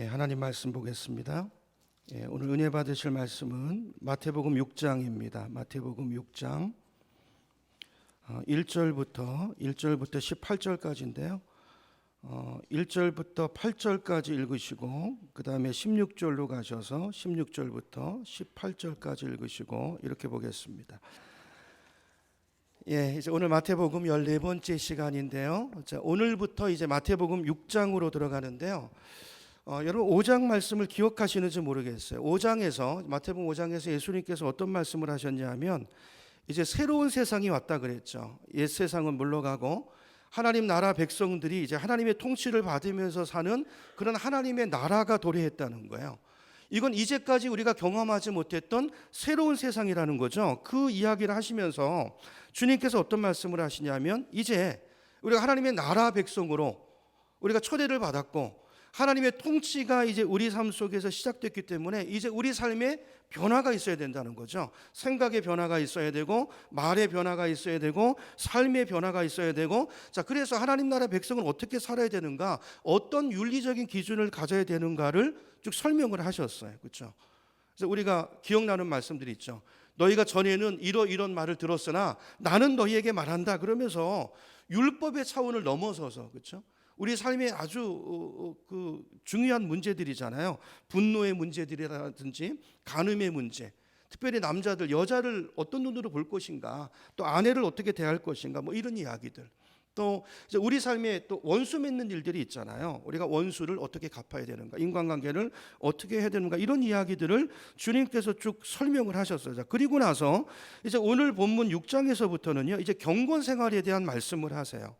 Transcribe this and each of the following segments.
하나님 말씀 보겠습니다. 오늘 은혜 받으실 말씀은 마태복음 6장입니다. 마태복음 6장 1절부터 18절까지인데요. 1절부터 8절까지 읽으시고 그 다음에 16절로 가셔서 16절부터 18절까지 읽으시고 이렇게 보겠습니다. 이제 오늘 마태복음 14번째 시간인데요. 자, 오늘부터 이제 마태복음 6장으로 들어가는데요. 여러분 5장 말씀을 기억하시는지 모르겠어요. 5장에서 마태복음 5장에서 예수님께서 어떤 말씀을 하셨냐면 이제 새로운 세상이 왔다 그랬죠. 옛 세상은 물러가고 하나님 나라 백성들이 이제 하나님의 통치를 받으면서 사는 그런 하나님의 나라가 도래했다는 거예요. 이건 이제까지 우리가 경험하지 못했던 새로운 세상이라는 거죠. 그 이야기를 하시면서 주님께서 어떤 말씀을 하시냐면 이제 우리가 하나님의 나라 백성으로 우리가 초대를 받았고 하나님의 통치가 이제 우리 삶 속에서 시작됐기 때문에 이제 우리 삶에 변화가 있어야 된다는 거죠. 생각의 변화가 있어야 되고 말의 변화가 있어야 되고 삶의 변화가 있어야 되고, 자, 그래서 하나님 나라 백성은 어떻게 살아야 되는가, 어떤 윤리적인 기준을 가져야 되는가를 쭉 설명을 하셨어요. 그렇죠? 그래서 우리가 기억나는 말씀들이 있죠. 너희가 전에는 이런 말을 들었으나 나는 너희에게 말한다 그러면서 율법의 차원을 넘어서서, 그렇죠? 우리 삶에 아주 중요한 문제들이잖아요. 분노의 문제들이라든지 간음의 문제, 특별히 남자들 여자를 어떤 눈으로 볼 것인가, 또 아내를 어떻게 대할 것인가, 뭐 이런 이야기들. 또 이제 우리 삶에 또 원수 맺는 일들이 있잖아요. 우리가 원수를 어떻게 갚아야 되는가, 인간관계를 어떻게 해야 되는가, 이런 이야기들을 주님께서 쭉 설명을 하셨어요. 자, 그리고 나서 이제 오늘 본문 6장에서부터는요 이제 경건 생활에 대한 말씀을 하세요.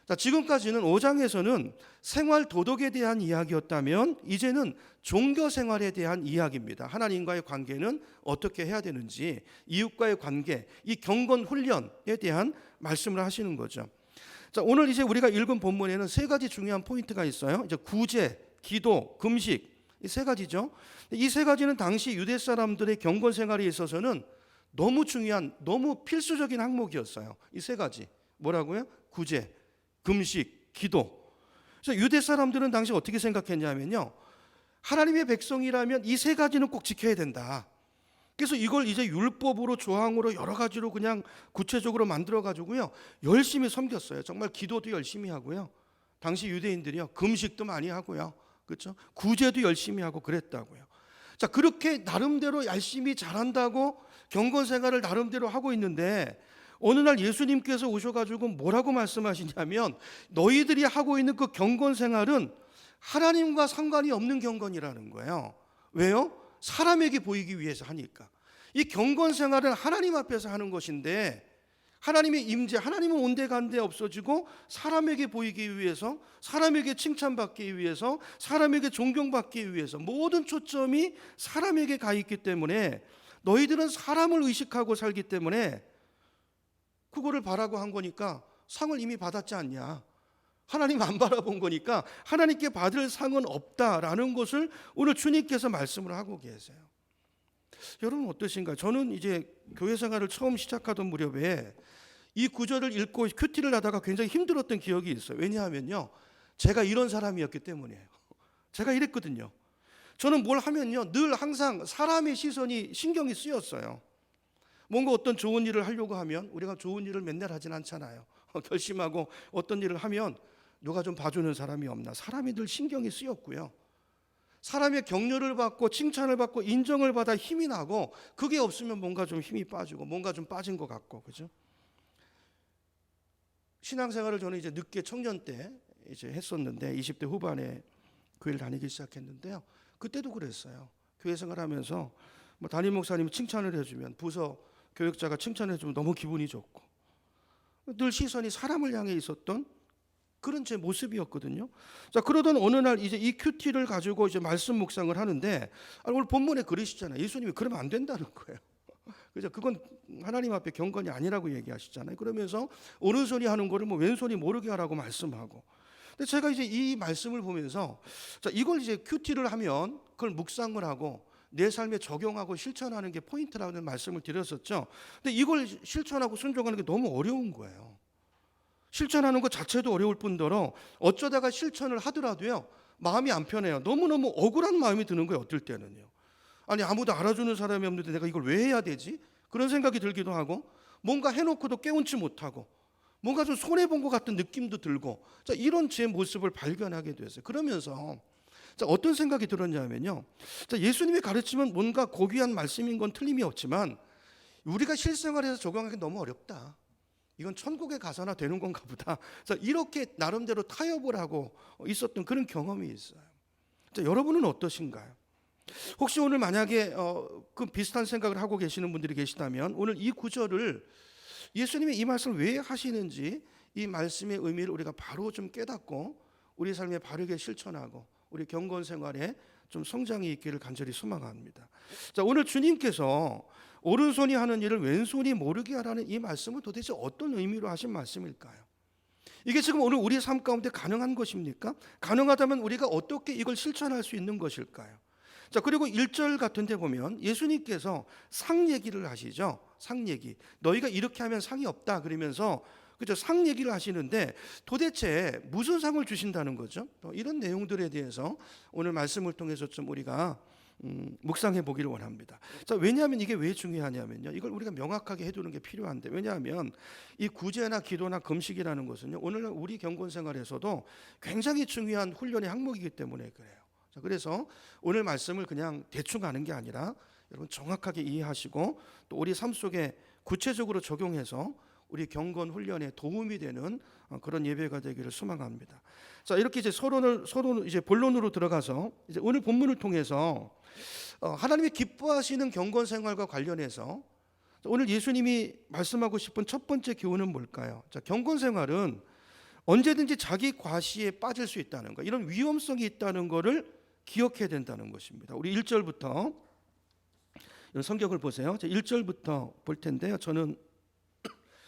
자, 지금까지는 5장에서는 생활 도덕에 대한 이야기였다면 이제는 종교 생활에 대한 이야기입니다. 하나님과의 관계는 어떻게 해야 되는지, 이웃과의 관계, 이 경건 훈련에 대한 말씀을 하시는 거죠. 자, 오늘 이제 우리가 읽은 본문에는 세 가지 중요한 포인트가 있어요. 이제 구제, 기도, 금식, 이 세 가지죠. 이 세 가지는 당시 유대 사람들의 경건 생활에 있어서는 너무 중요한, 너무 필수적인 항목이었어요. 이 세 가지 뭐라고요? 구제, 금식, 기도. 그래서 유대 사람들은 당시 어떻게 생각했냐면요, 하나님의 백성이라면 이 세 가지는 꼭 지켜야 된다. 그래서 이걸 이제 율법으로, 조항으로, 여러 가지로 그냥 구체적으로 만들어 가지고요 열심히 섬겼어요. 정말 기도도 열심히 하고요, 당시 유대인들이요 금식도 많이 하고요, 그렇죠? 구제도 열심히 하고 그랬다고요. 자, 그렇게 나름대로 열심히 잘한다고 경건 생활을 나름대로 하고 있는데 어느 날 예수님께서 오셔가지고 뭐라고 말씀하시냐면 너희들이 하고 있는 그 경건 생활은 하나님과 상관이 없는 경건이라는 거예요. 왜요? 사람에게 보이기 위해서 하니까. 이 경건 생활은 하나님 앞에서 하는 것인데 하나님의 임재, 하나님은 온데간데 없어지고 사람에게 보이기 위해서, 사람에게 칭찬받기 위해서, 사람에게 존경받기 위해서 모든 초점이 사람에게 가 있기 때문에 너희들은 사람을 의식하고 살기 때문에 그거를 바라고 한 거니까 상을 이미 받았지 않냐, 하나님 안 바라본 거니까 하나님께 받을 상은 없다라는 것을 오늘 주님께서 말씀을 하고 계세요. 여러분 어떠신가요? 저는 이제 교회 생활을 처음 시작하던 무렵에 이 구절을 읽고 큐티를 하다가 굉장히 힘들었던 기억이 있어요. 왜냐하면요 제가 이런 사람이었기 때문이에요. 제가 이랬거든요. 저는 뭘 하면요 늘 항상 사람의 시선이 신경이 쓰였어요. 뭔가 어떤 좋은 일을 하려고 하면 우리가 좋은 일을 맨날 하진 않잖아요. 결심하고 어떤 일을 하면 누가 좀 봐주는 사람이 없나, 사람이 늘 신경이 쓰였고요. 사람의 격려를 받고 칭찬을 받고 인정을 받아 힘이 나고, 그게 없으면 뭔가 좀 힘이 빠지고 뭔가 좀 빠진 것 같고, 그죠? 신앙생활을 저는 이제 늦게 청년 때 이제 했었는데 20대 후반에 교회를 다니기 시작했는데요. 그때도 그랬어요. 교회 생활하면서 뭐 담임 목사님이 칭찬을 해주면, 부서 교육자가 칭찬해주면 너무 기분이 좋고, 늘 시선이 사람을 향해 있었던 그런 제 모습이었거든요. 자, 그러던 어느 날 이제 이 큐티를 가지고 이제 말씀 묵상을 하는데, 오늘 본문에 그러시잖아요. 예수님이 그러면 안 된다는 거예요. 그죠? 그건 하나님 앞에 경건이 아니라고 얘기하시잖아요. 그러면서 오른손이 하는 거를 뭐 왼손이 모르게 하라고 말씀하고. 근데 제가 이제 이 말씀을 보면서, 자, 이걸 이제 큐티를 하면 그걸 묵상을 하고 내 삶에 적용하고 실천하는 게 포인트라는 말씀을 드렸었죠. 근데 이걸 실천하고 순종하는 게 너무 어려운 거예요. 실천하는 것 자체도 어려울 뿐더러 어쩌다가 실천을 하더라도요, 마음이 안 편해요. 너무너무 억울한 마음이 드는 거예요, 어떨 때는요. 아니, 아무도 알아주는 사람이 없는데 내가 이걸 왜 해야 되지? 그런 생각이 들기도 하고, 뭔가 해놓고도 깨운치 못하고, 뭔가 좀 손해본 것 같은 느낌도 들고, 자, 이런 제 모습을 발견하게 됐어요. 그러면서 자, 어떤 생각이 들었냐면요, 자, 예수님의 가르침은 뭔가 고귀한 말씀인 건 틀림이 없지만 우리가 실생활에서 적용하기 너무 어렵다. 이건 천국에 가서나 되는 건가 보다. 자, 이렇게 나름대로 타협을 하고 있었던 그런 경험이 있어요. 자, 여러분은 어떠신가요? 혹시 오늘 만약에 그 비슷한 생각을 하고 계시는 분들이 계시다면 오늘 이 구절을, 예수님이 이 말씀을 왜 하시는지 이 말씀의 의미를 우리가 바로 좀 깨닫고 우리 삶에 바르게 실천하고 우리 경건 생활에 좀 성장이 있기를 간절히 소망합니다. 자, 오늘 주님께서 오른손이 하는 일을 왼손이 모르게 하라는 이 말씀은 도대체 어떤 의미로 하신 말씀일까요? 이게 지금 오늘 우리 삶 가운데 가능한 것입니까? 가능하다면 우리가 어떻게 이걸 실천할 수 있는 것일까요? 자, 그리고 1절 같은 데 보면 예수님께서 상 얘기를 하시죠. 상 얘기. 너희가 이렇게 하면 상이 없다 그러면서, 그죠? 상 얘기를 하시는데 도대체 무슨 상을 주신다는 거죠? 이런 내용들에 대해서 오늘 말씀을 통해서 좀 우리가 묵상해 보기를 원합니다. 자, 왜냐하면 이게 왜 중요하냐면요, 이걸 우리가 명확하게 해두는 게 필요한데, 왜냐하면 이 구제나 기도나 금식이라는 것은요, 오늘날 우리 경건 생활에서도 굉장히 중요한 훈련의 항목이기 때문에 그래요. 자, 그래서 오늘 말씀을 그냥 대충 하는 게 아니라 여러분 정확하게 이해하시고 또 우리 삶 속에 구체적으로 적용해서 우리 경건 훈련에 도움이 되는 그런 예배가 되기를 소망합니다. 자, 이렇게 이제 서론 이제 본론으로 들어가서 이제 오늘 본문을 통해서 하나님이 기뻐하시는 경건 생활과 관련해서 오늘 예수님이 말씀하고 싶은 첫 번째 교훈은 뭘까요? 자, 경건 생활은 언제든지 자기 과시에 빠질 수 있다는 거, 이런 위험성이 있다는 것을 기억해야 된다는 것입니다. 우리 1절부터 성경을 보세요. 1절부터 볼 텐데요, 저는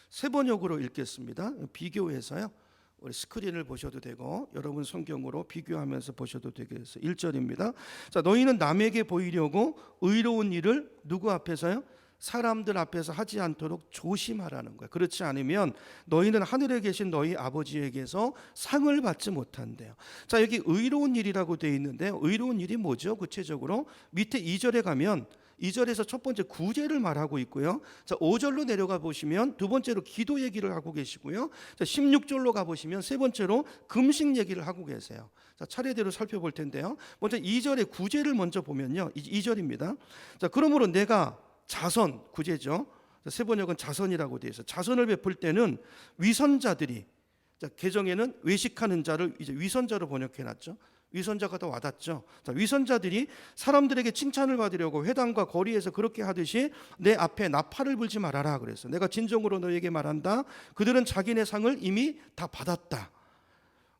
세 번역으로 읽겠습니다. 비교해서요, 우리 스크린을 보셔도 되고 여러분 성경으로 비교하면서 보셔도 되겠어요. 1절입니다. 자, 너희는 남에게 보이려고 의로운 일을 누구 앞에서요? 사람들 앞에서 하지 않도록 조심하라는 거예요. 그렇지 않으면 너희는 하늘에 계신 너희 아버지에게서 상을 받지 못한대요. 자, 여기 의로운 일이라고 되어 있는데 의로운 일이 뭐죠? 구체적으로 밑에 2절에 가면 2절에서 첫 번째 구제를 말하고 있고요. 자, 5절로 내려가 보시면 두 번째로 기도 얘기를 하고 계시고요. 자, 16절로 가 보시면 세 번째로 금식 얘기를 하고 계세요. 자, 차례대로 살펴볼 텐데요. 먼저 2절의 구제를 먼저 보면요, 2절입니다. 자, 그러므로 내가 자선, 구제죠. 세 번역은 자선이라고 되어 있어요. 자선을 베풀 때는 위선자들이, 자, 개정에는 외식하는 자를 이제 위선자로 번역해 놨죠. 위선자가 더 와닿죠. 자, 위선자들이 사람들에게 칭찬을 받으려고 회당과 거리에서 그렇게 하듯이 내 앞에 나팔을 불지 말아라 그랬어. 내가 진정으로 너에게 말한다. 그들은 자기네 상을 이미 다 받았다.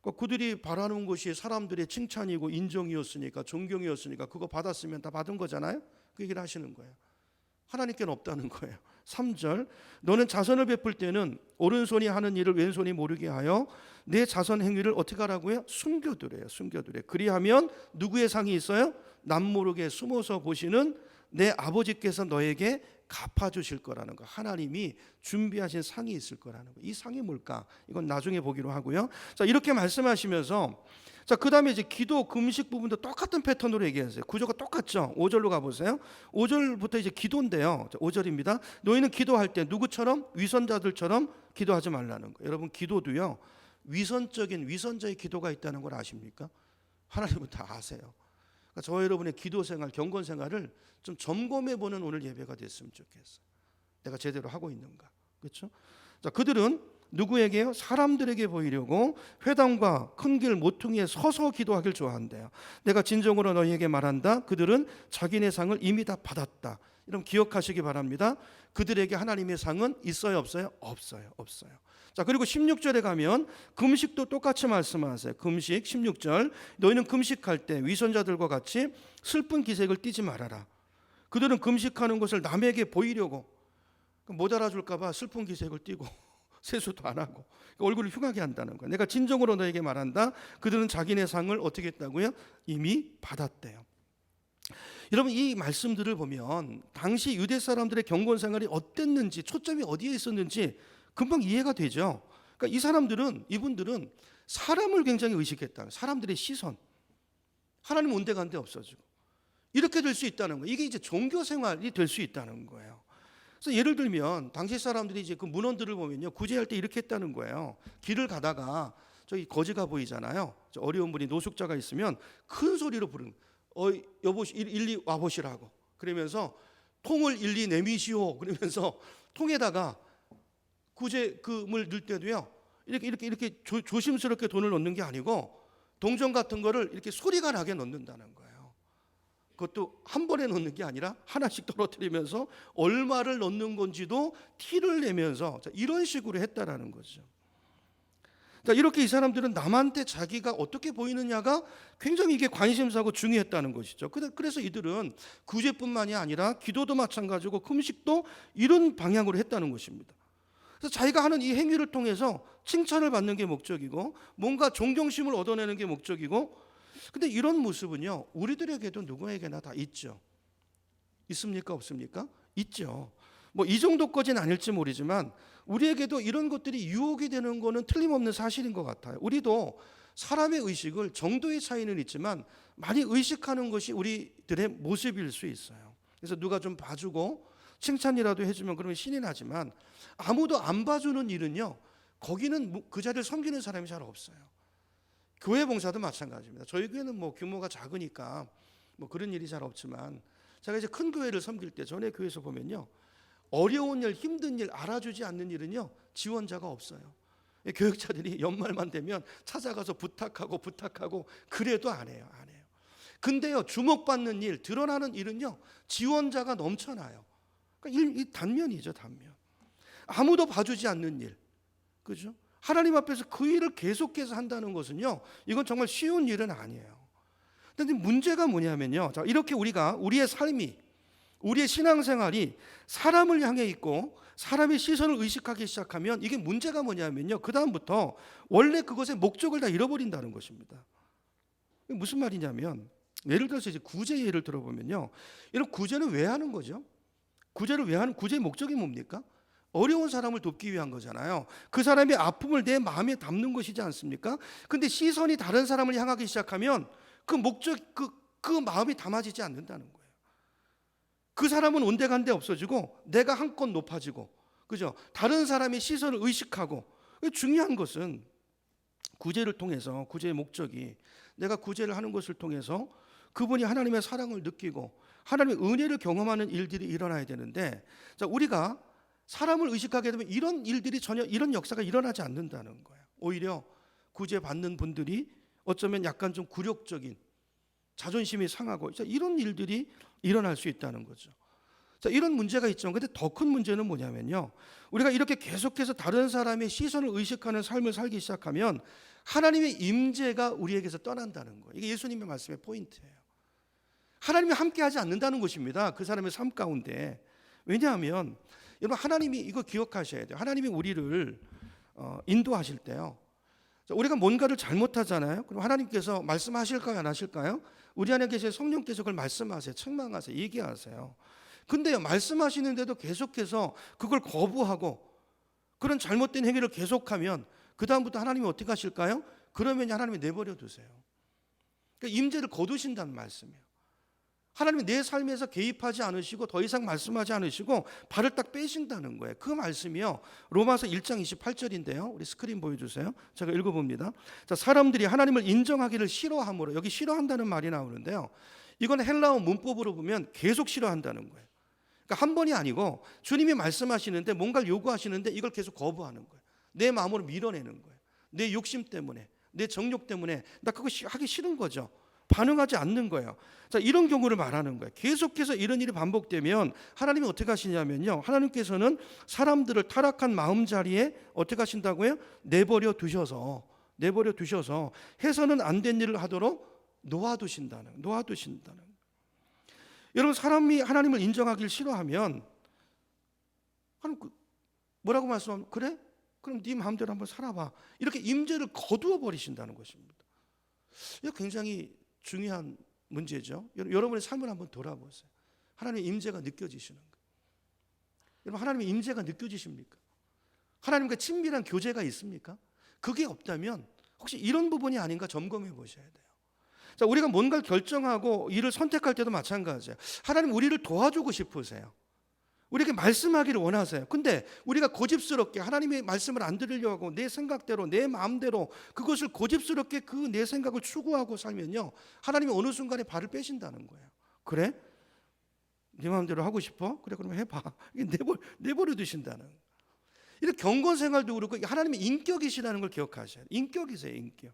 그러니까 그들이 바라는 것이 사람들의 칭찬이고 인정이었으니까, 존경이었으니까 그거 받았으면 다 받은 거잖아요. 그 얘기를 하시는 거예요. 하나님께는 없다는 거예요. 3절, 너는 자선을 베풀 때는 오른손이 하는 일을 왼손이 모르게 하여 내 자선 행위를 어떻게 하라고요? 숨겨두래요. 숨겨두래. 그리하면 누구의 상이 있어요? 남모르게 숨어서 보시는 내 아버지께서 너에게 갚아주실 거라는 거. 하나님이 준비하신 상이 있을 거라는 거. 이 상이 뭘까? 이건 나중에 보기로 하고요. 자, 이렇게 말씀하시면서, 자, 그 다음에 이제 기도 금식 부분도 똑같은 패턴으로 얘기했어요. 구조가 똑같죠. 5절로 가보세요. 5절부터 이제 기도인데요. 자, 5절입니다. 너희는 기도할 때 누구처럼? 위선자들처럼 기도하지 말라는 거예요. 여러분, 기도도요, 위선적인 위선자의 기도가 있다는 걸 아십니까? 하나님은 다 아세요. 그러니까 저 여러분의 기도 생활, 경건 생활을 좀 점검해 보는 오늘 예배가 됐으면 좋겠어요. 내가 제대로 하고 있는가? 그렇죠? 자, 그들은 누구에게요? 사람들에게 보이려고 회당과 큰 길 모퉁이에 서서 기도하길 좋아한대요. 내가 진정으로 너희에게 말한다. 그들은 자기네 상을 이미 다 받았다. 여러분 기억하시기 바랍니다. 그들에게 하나님의 상은 있어요, 없어요? 없어요, 없어요. 자, 그리고 16절에 가면 금식도 똑같이 말씀하세요. 금식 16절, 너희는 금식할 때 위선자들과 같이 슬픈 기색을 띠지 말아라. 그들은 금식하는 것을 남에게 보이려고, 못 알아줄까 봐 슬픈 기색을 띠고 세수도 안 하고 얼굴을 흉하게 한다는 거예요. 내가 진정으로 너에게 말한다. 그들은 자기네 상을 어떻게 했다고요? 이미 받았대요. 여러분, 이 말씀들을 보면 당시 유대 사람들의 경건 생활이 어땠는지, 초점이 어디에 있었는지 금방 이해가 되죠. 그러니까 이분들은 사람을 굉장히 의식했다. 사람들의 시선. 하나님 온데간데 없어지고 이렇게 될 수 있다는 거예요. 이게 이제 종교 생활이 될 수 있다는 거예요. 그래서 예를 들면 당시 사람들이 이제 그 문헌들을 보면요, 구제할 때 이렇게 했다는 거예요. 길을 가다가 저기 거지가 보이잖아요. 어려운 분이 노숙자가 있으면 큰 소리로 부르는, 여보 일리 와보시라고. 그러면서 통을 일리 내미시오. 그러면서 통에다가 구제금을 넣을 때도요, 이렇게 조심스럽게 돈을 넣는 게 아니고 동전 같은 거를 이렇게 소리가 나게 넣는다는 거예요. 그것도 한 번에 넣는 게 아니라 하나씩 떨어뜨리면서 얼마를 넣는 건지도 티를 내면서 이런 식으로 했다라는 거죠. 그러니까 이렇게 이 사람들은 남한테 자기가 어떻게 보이느냐가 굉장히 이게 관심사고 중요했다는 것이죠. 그래서 이들은 구제뿐만이 아니라 기도도 마찬가지고 금식도 이런 방향으로 했다는 것입니다. 그래서 자기가 하는 이 행위를 통해서 칭찬을 받는 게 목적이고 뭔가 존경심을 얻어내는 게 목적이고, 근데 이런 모습은요, 우리들에게도 누구에게나 다 있죠. 있습니까? 없습니까? 있죠. 뭐 이 정도까지는 아닐지 모르지만 우리에게도 이런 것들이 유혹이 되는 거는 틀림없는 사실인 것 같아요. 우리도 사람의 의식을 정도의 차이는 있지만 많이 의식하는 것이 우리들의 모습일 수 있어요. 그래서 누가 좀 봐주고 칭찬이라도 해주면 그러면 신이 나지만, 아무도 안 봐주는 일은요, 거기는 그 자리를 섬기는 사람이 잘 없어요. 교회 봉사도 마찬가지입니다. 저희 교회는 뭐 규모가 작으니까 뭐 그런 일이 잘 없지만, 제가 이제 큰 교회를 섬길 때 전에 교회에서 보면요, 어려운 일, 힘든 일, 알아주지 않는 일은요, 지원자가 없어요. 교육자들이 연말만 되면 찾아가서 부탁하고 그래도 안 해요. 근데요, 주목받는 일, 드러나는 일은요, 지원자가 넘쳐나요. 그러니까 이 단면이죠, 단면. 아무도 봐주지 않는 일, 그죠? 하나님 앞에서 그 일을 계속해서 한다는 것은요, 이건 정말 쉬운 일은 아니에요. 근데 문제가 뭐냐면요, 자, 이렇게 우리의 삶이, 우리의 신앙생활이 사람을 향해 있고 사람의 시선을 의식하기 시작하면 이게 문제가 뭐냐면요, 그 다음부터 원래 그것의 목적을 다 잃어버린다는 것입니다. 무슨 말이냐면, 예를 들어서 이제 구제 예를 들어보면요, 이런 구제는 왜 하는 거죠? 구제의 목적이 뭡니까? 어려운 사람을 돕기 위한 거잖아요. 그 사람의 아픔을 내 마음에 담는 것이지 않습니까? 근데 시선이 다른 사람을 향하기 시작하면 그 마음이 담아지지 않는다는 거예요. 그 사람은 온데간데 없어지고 내가 한껏 높아지고, 그죠? 다른 사람의 시선을 의식하고. 중요한 것은 구제를 통해서, 구제의 목적이 내가 구제를 하는 것을 통해서 그분이 하나님의 사랑을 느끼고 하나님의 은혜를 경험하는 일들이 일어나야 되는데, 자, 우리가 사람을 의식하게 되면 이런 일들이 전혀, 이런 역사가 일어나지 않는다는 거예요. 오히려 구제받는 분들이 어쩌면 약간 좀 굴욕적인, 자존심이 상하고, 이런 일들이 일어날 수 있다는 거죠. 자, 이런 문제가 있죠. 근데 더 큰 문제는 뭐냐면요, 우리가 이렇게 계속해서 다른 사람의 시선을 의식하는 삶을 살기 시작하면 하나님의 임재가 우리에게서 떠난다는 거예요. 이게 예수님의 말씀의 포인트예요. 하나님이 함께하지 않는다는 것입니다, 그 사람의 삶 가운데. 왜냐하면 여러분, 하나님이 이거 기억하셔야 돼요. 하나님이 우리를 인도하실 때요, 우리가 뭔가를 잘못하잖아요. 그럼 하나님께서 말씀하실까요, 안 하실까요? 우리 안에 계신 성령께서 그걸 말씀하세요, 책망하세요, 얘기하세요. 근데요, 말씀하시는데도 계속해서 그걸 거부하고 그런 잘못된 행위를 계속하면 그 다음부터 하나님이 어떻게 하실까요? 그러면 하나님이 내버려 두세요. 그러니까 임재를 거두신다는 말씀이에요. 하나님이 내 삶에서 개입하지 않으시고 더 이상 말씀하지 않으시고 발을 딱 빼신다는 거예요. 그 말씀이요, 로마서 1장 28절인데요. 우리 스크린 보여주세요. 제가 읽어봅니다. 자, 사람들이 하나님을 인정하기를 싫어함으로, 여기 싫어한다는 말이 나오는데요, 이건 헬라어 문법으로 보면 계속 싫어한다는 거예요. 그러니까 한 번이 아니고 주님이 말씀하시는데 뭔가를 요구하시는데 이걸 계속 거부하는 거예요. 내 마음으로 밀어내는 거예요. 내 욕심 때문에, 내 정욕 때문에 나 그거 하기 싫은 거죠. 반응하지 않는 거예요. 자, 이런 경우를 말하는 거예요. 계속해서 이런 일이 반복되면 하나님이 어떻게 하시냐면요, 하나님께서는 사람들을 타락한 마음자리에 어떻게 하신다고요? 내버려 두셔서 해서는 안 된 일을 하도록 놓아두신다는. 여러분, 사람이 하나님을 인정하기를 싫어하면 하나님 뭐라고 말씀하면, 그래? 그럼 네 마음대로 한번 살아봐, 이렇게 임재를 거두어 버리신다는 것입니다. 이거 굉장히 중요한 문제죠. 여러분의 삶을 한번 돌아보세요. 하나님의 임재가 느껴지시는 거예요. 여러분, 하나님의 임재가 느껴지십니까? 하나님과 친밀한 교제가 있습니까? 그게 없다면 혹시 이런 부분이 아닌가 점검해 보셔야 돼요. 자, 우리가 뭔가를 결정하고 일을 선택할 때도 마찬가지예요. 하나님 우리를 도와주고 싶으세요. 우리에게 말씀하기를 원하세요. 근데 우리가 고집스럽게 하나님의 말씀을 안 들으려고 하고 내 생각대로 내 마음대로 그것을 고집스럽게 그 내 생각을 추구하고 살면요, 하나님이 어느 순간에 발을 빼신다는 거예요. 그래? 네 마음대로 하고 싶어? 그래, 그러면 해봐. 내버려 두신다는 거예요. 이런 경건 생활도 그렇고 하나님의 인격이시라는 걸 기억하셔야 돼요. 인격이세요, 인격.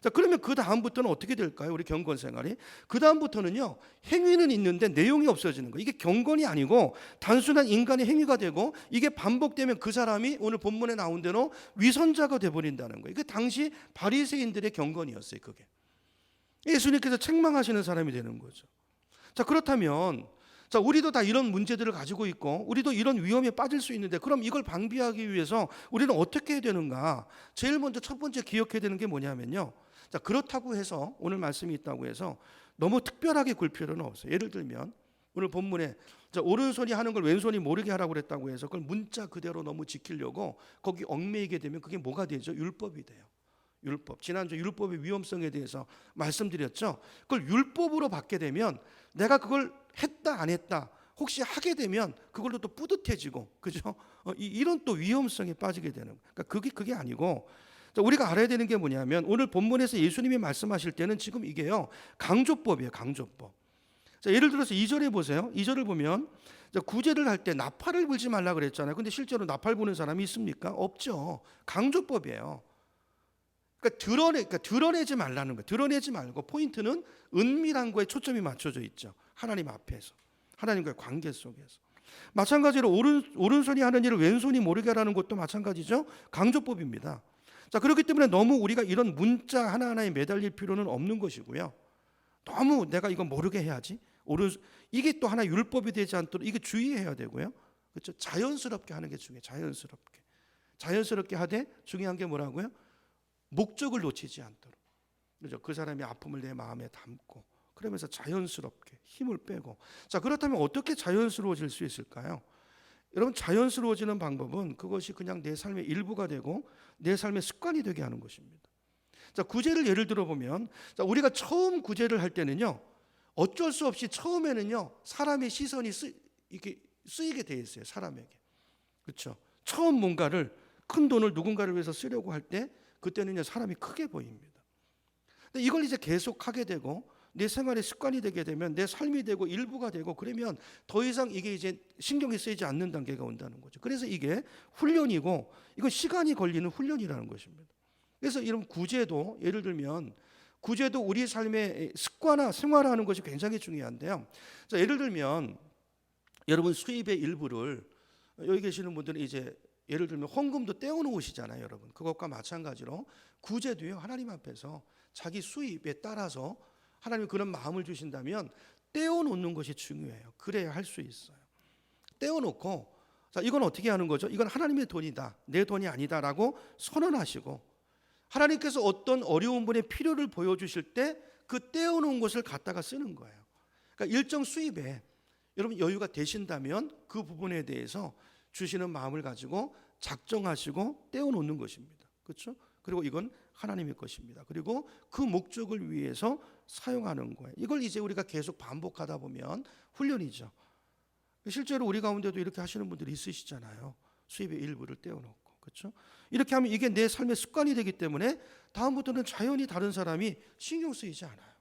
자, 그러면 그 다음부터는 어떻게 될까요? 우리 경건 생활이 그 다음부터는요, 행위는 있는데 내용이 없어지는 거예요. 이게 경건이 아니고 단순한 인간의 행위가 되고 이게 반복되면 그 사람이 오늘 본문에 나온 대로 위선자가 돼버린다는 거예요. 그 당시 바리새인들의 경건이었어요. 그게 예수님께서 책망하시는 사람이 되는 거죠. 자, 그렇다면 자, 우리도 다 이런 문제들을 가지고 있고 우리도 이런 위험에 빠질 수 있는데 그럼 이걸 방비하기 위해서 우리는 어떻게 해야 되는가? 제일 먼저 첫 번째 기억해야 되는 게 뭐냐면요, 자, 그렇다고 해서 오늘 말씀이 있다고 해서 너무 특별하게 굴 필요는 없어요. 예를 들면 오늘 본문에 자, 오른손이 하는 걸 왼손이 모르게 하라고 그랬다고 해서 그걸 문자 그대로 너무 지키려고 거기 얽매이게 되면 그게 뭐가 되죠? 율법이 돼요. 율법. 지난주 율법의 위험성에 대해서 말씀드렸죠. 그걸 율법으로 받게 되면 내가 그걸 했다 안 했다 혹시 하게 되면 그걸로 또 뿌듯해지고, 그죠? 이런 또 위험성에 빠지게 되는. 그러니까 그게 아니고 우리가 알아야 되는 게 뭐냐면 오늘 본문에서 예수님이 말씀하실 때는 지금 이게요, 강조법이에요. 강조법. 자, 예를 들어서 2절에 보세요. 2절을 보면 구제를 할 때 나팔을 불지 말라 그랬잖아요. 근데 실제로 나팔 부는 사람이 있습니까? 없죠. 강조법이에요. 그러니까 드러내지 말라는 거예요. 드러내지 말고 포인트는 은밀한 거에 초점이 맞춰져 있죠. 하나님 앞에서, 하나님과의 관계 속에서. 마찬가지로 오른손이 하는 일을 왼손이 모르게 하라는 것도 마찬가지죠. 강조법입니다. 자, 그렇기 때문에 너무 우리가 이런 문자 하나하나에 매달릴 필요는 없는 것이고요. 너무 내가 이거 모르게 해야지. 이게 또 하나 율법이 되지 않도록 이게 주의해야 되고요. 그렇죠? 자연스럽게 하는 게 중요해요. 자연스럽게 하되 중요한 게 뭐라고요? 목적을 놓치지 않도록. 그죠? 그 사람의 아픔을 내 마음에 담고 그러면서 자연스럽게 힘을 빼고. 자, 그렇다면 어떻게 자연스러워질 수 있을까요? 여러분, 자연스러워지는 방법은 그것이 그냥 내 삶의 일부가 되고 내 삶의 습관이 되게 하는 것입니다. 자, 구제를 예를 들어 보면, 자, 우리가 처음 구제를 할 때는요, 어쩔 수 없이 처음에는요 사람의 시선이 이렇게 쓰이게 돼 있어요. 사람에게. 그렇죠? 처음 뭔가를 큰 돈을 누군가를 위해서 쓰려고 할 때 그때는요 사람이 크게 보입니다. 근데 이걸 이제 계속 하게 되고 내 생활의 습관이 되게 되면 내 삶이 되고 일부가 되고 그러면 더 이상 이게 이제 신경이 쓰이지 않는 단계가 온다는 거죠. 그래서 이게 훈련이고 이건 시간이 걸리는 훈련이라는 것입니다. 그래서 이런 구제도 예를 들면 구제도 우리 삶의 습관화 생활화하는 것이 굉장히 중요한데요. 자, 예를 들면 여러분 수입의 일부를 여기 계시는 분들은 이제 예를 들면 헌금도 떼어놓으시잖아요, 여러분. 그것과 마찬가지로 구제도요 하나님 앞에서 자기 수입에 따라서 하나님이 그런 마음을 주신다면 떼어놓는 것이 중요해요. 그래야 할 수 있어요. 떼어놓고 자, 이건 어떻게 하는 거죠? 이건 하나님의 돈이다, 내 돈이 아니다라고 선언하시고 하나님께서 어떤 어려운 분의 필요를 보여주실 때 그 떼어놓은 것을 갖다가 쓰는 거예요. 그러니까 일정 수입에 여러분 여유가 되신다면 그 부분에 대해서 주시는 마음을 가지고 작정하시고 떼어놓는 것입니다. 그렇죠? 그리고 이건 하나님의 것입니다. 그리고 그 목적을 위해서 사용하는 거예요. 이걸 이제 우리가 계속 반복하다 보면 훈련이죠. 실제로 우리 가운데도 이렇게 하시는 분들이 있으시잖아요. 수입의 일부를 떼어놓고. 그렇죠? 이렇게 하면 이게 내 삶의 습관이 되기 때문에 다음부터는 자연히 다른 사람이 신경 쓰이지 않아요.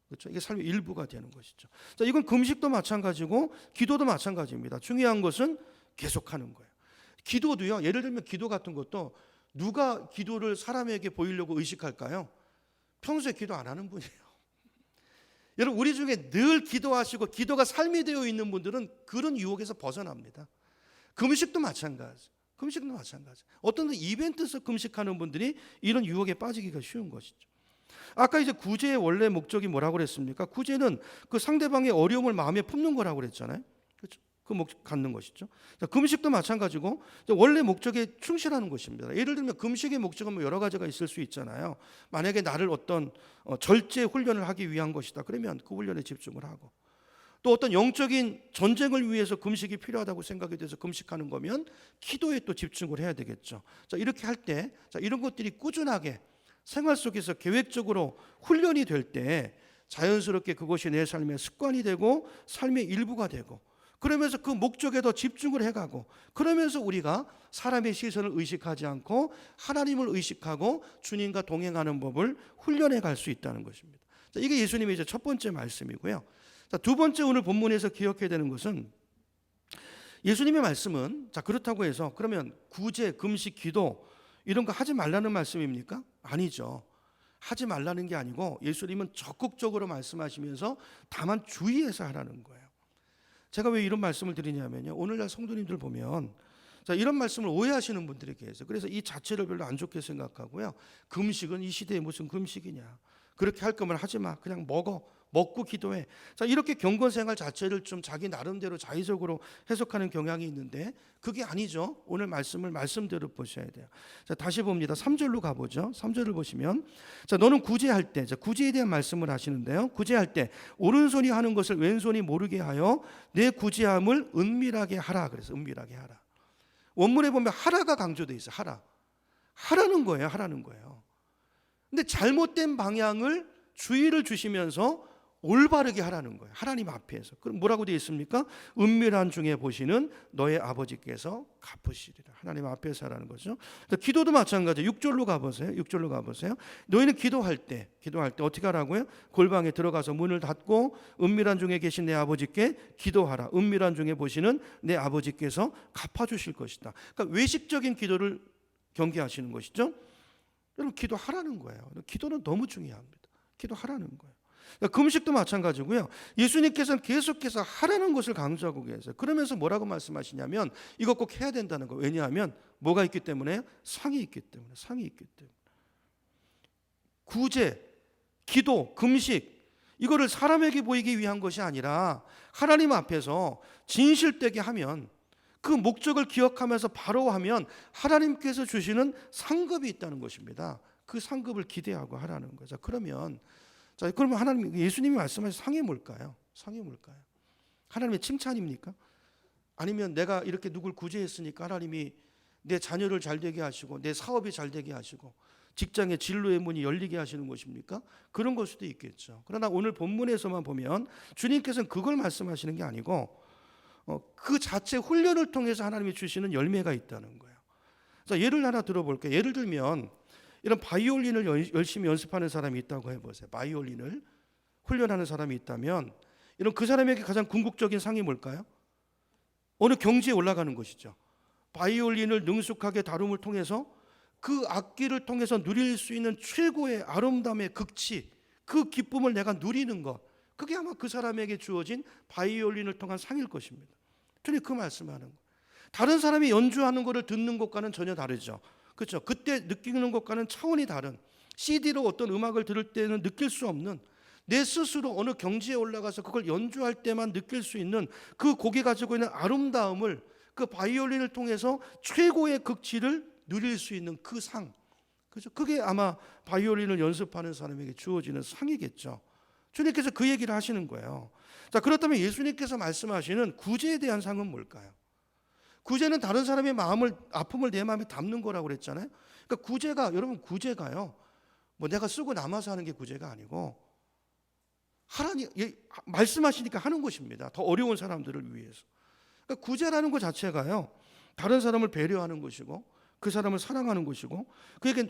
그렇죠? 이게 삶의 일부가 되는 것이죠. 자, 이건 금식도 마찬가지고 기도도 마찬가지입니다. 중요한 것은 계속하는 거예요. 기도도요. 예를 들면 기도 같은 것도 누가 기도를 사람에게 보이려고 의식할까요? 평소에 기도 안 하는 분이에요. 여러분, 우리 중에 늘 기도하시고 기도가 삶이 되어 있는 분들은 그런 유혹에서 벗어납니다. 금식도 마찬가지. 어떤 이벤트에서 금식하는 분들이 이런 유혹에 빠지기가 쉬운 것이죠. 아까 이제 구제의 원래 목적이 뭐라고 그랬습니까? 구제는 그 상대방의 어려움을 마음에 품는 거라고 그랬잖아요. 그렇죠? 그 목적 갖는 것이죠. 자, 금식도 마찬가지고 원래 목적에 충실하는 것입니다. 예를 들면 금식의 목적은 뭐 여러 가지가 있을 수 있잖아요. 만약에 나를 어떤 절제 훈련을 하기 위한 것이다. 그러면 그 훈련에 집중을 하고 또 어떤 영적인 전쟁을 위해서 금식이 필요하다고 생각이 돼서 금식하는 거면 기도에 또 집중을 해야 되겠죠. 자, 이렇게 할 때 이런 것들이 꾸준하게 생활 속에서 계획적으로 훈련이 될 때 자연스럽게 그것이 내 삶의 습관이 되고 삶의 일부가 되고, 그러면서 그 목적에 더 집중을 해가고, 그러면서 우리가 사람의 시선을 의식하지 않고 하나님을 의식하고 주님과 동행하는 법을 훈련해 갈 수 있다는 것입니다. 자, 이게 예수님의 이제 첫 번째 말씀이고요. 자, 두 번째 오늘 본문에서 기억해야 되는 것은, 예수님의 말씀은 자 그렇다고 해서 그러면 구제, 금식, 기도 이런 거 하지 말라는 말씀입니까? 아니죠. 하지 말라는 게 아니고 예수님은 적극적으로 말씀하시면서 다만 주의해서 하라는 거예요. 제가 왜 이런 말씀을 드리냐면요, 오늘날 성도님들 보면 자 이런 말씀을 오해하시는 분들이 계세요. 그래서 이 자체를 별로 안 좋게 생각하고요, 금식은 이 시대에 무슨 금식이냐, 그렇게 할 거면 하지 마, 그냥 먹고 기도해. 자, 이렇게 경건 생활 자체를 좀 자기 나름대로 자의적으로 해석하는 경향이 있는데 그게 아니죠. 오늘 말씀대로 보셔야 돼요. 자, 다시 봅니다. 3절로 가보죠. 3절을 보시면, 자, 너는 구제할 때, 자, 구제에 대한 말씀을 하시는데요. 구제할 때 오른손이 하는 것을 왼손이 모르게 하여 내 구제함을 은밀하게 하라. 그래서 은밀하게 하라. 원문에 보면 하라가 강조되어 있어요. 하라는 거예요. 하라는 거예요. 근데 잘못된 방향을 주의를 주시면서 올바르게 하라는 거예요. 하나님 앞에서. 그럼 뭐라고 되어 있습니까? 은밀한 중에 보시는 너의 아버지께서 갚으시리라. 하나님 앞에서 하라는 거죠. 기도도 마찬가지예요. 6절로 가보세요. 6절로 가보세요. 너희는 기도할 때 어떻게 하라고요? 골방에 들어가서 문을 닫고 은밀한 중에 계신 내 아버지께 기도하라. 은밀한 중에 보시는 내 아버지께서 갚아주실 것이다. 그러니까 외식적인 기도를 경계하시는 것이죠. 여러분, 기도하라는 거예요. 기도는 너무 중요합니다. 기도하라는 거예요. 금식도 마찬가지고요. 예수님께서는 계속해서 하라는 것을 강조하고 계세요. 그러면서 뭐라고 말씀하시냐면 이거 꼭 해야 된다는 거예요. 왜냐하면 뭐가 있기 때문에? 상이 있기 때문에. 구제, 기도, 금식, 이거를 사람에게 보이기 위한 것이 아니라 하나님 앞에서 진실되게 하면, 그 목적을 기억하면서 바로 하면 하나님께서 주시는 상급이 있다는 것입니다. 그 상급을 기대하고 하라는 거죠. 그러면 예수님이 말씀하신 상이 뭘까요? 하나님의 칭찬입니까? 아니면 내가 이렇게 누굴 구제했으니까 하나님이 내 자녀를 잘 되게 하시고 내 사업이 잘 되게 하시고 직장의 진로의 문이 열리게 하시는 것입니까? 그런 걸 수도 있겠죠. 그러나 오늘 본문에서만 보면 주님께서는 그걸 말씀하시는 게 아니고 그 자체 훈련을 통해서 하나님이 주시는 열매가 있다는 거예요. 자, 예를 하나 들어볼게요. 예를 들면 이런 바이올린을 열심히 연습하는 사람이 있다고 해보세요. 바이올린을 훈련하는 사람이 있다면 이런 그 사람에게 가장 궁극적인 상이 뭘까요? 어느 경지에 올라가는 것이죠. 바이올린을 능숙하게 다룸을 통해서 그 악기를 통해서 누릴 수 있는 최고의 아름다움의 극치, 그 기쁨을 내가 누리는 것, 그게 아마 그 사람에게 주어진 바이올린을 통한 상일 것입니다. 주님 그 말씀하는 거예요. 다른 사람이 연주하는 것을 듣는 것과는 전혀 다르죠. 그렇죠? 그때 느끼는 것과는 차원이 다른, CD로 어떤 음악을 들을 때는 느낄 수 없는, 내 스스로 어느 경지에 올라가서 그걸 연주할 때만 느낄 수 있는 그 곡이 가지고 있는 아름다움을 그 바이올린을 통해서 최고의 극치를 누릴 수 있는 그 상, 그렇죠? 그게 아마 바이올린을 연습하는 사람에게 주어지는 상이겠죠. 주님께서 그 얘기를 하시는 거예요. 자, 그렇다면 예수님께서 말씀하시는 구제에 대한 상은 뭘까요? 구제는 다른 사람의 아픔을 내 마음에 담는 거라고 그랬잖아요. 그러니까 여러분 구제가요, 뭐 내가 쓰고 남아서 하는 게 구제가 아니고 하나님 말씀하시니까 하는 것입니다. 더 어려운 사람들을 위해서. 그러니까 구제라는 것 자체가요, 다른 사람을 배려하는 것이고 그 사람을 사랑하는 것이고,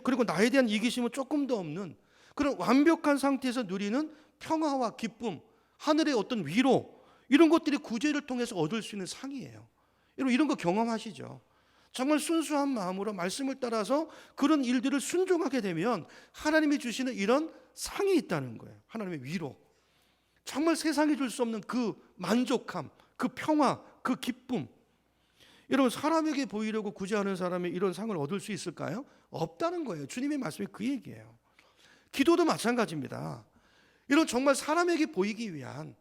그리고 나에 대한 이기심은 조금 더 없는 그런 완벽한 상태에서 누리는 평화와 기쁨, 하늘의 어떤 위로, 이런 것들이 구제를 통해서 얻을 수 있는 상이에요. 여러분 이런 거 경험하시죠? 정말 순수한 마음으로 말씀을 따라서 그런 일들을 순종하게 되면 하나님이 주시는 이런 상이 있다는 거예요. 하나님의 위로, 정말 세상이 줄 수 없는 그 만족함, 그 평화, 그 기쁨. 여러분 사람에게 보이려고 구제하는 사람이 이런 상을 얻을 수 있을까요? 없다는 거예요. 주님의 말씀이 그 얘기예요. 기도도 마찬가지입니다. 이런 정말 사람에게 보이기 위한,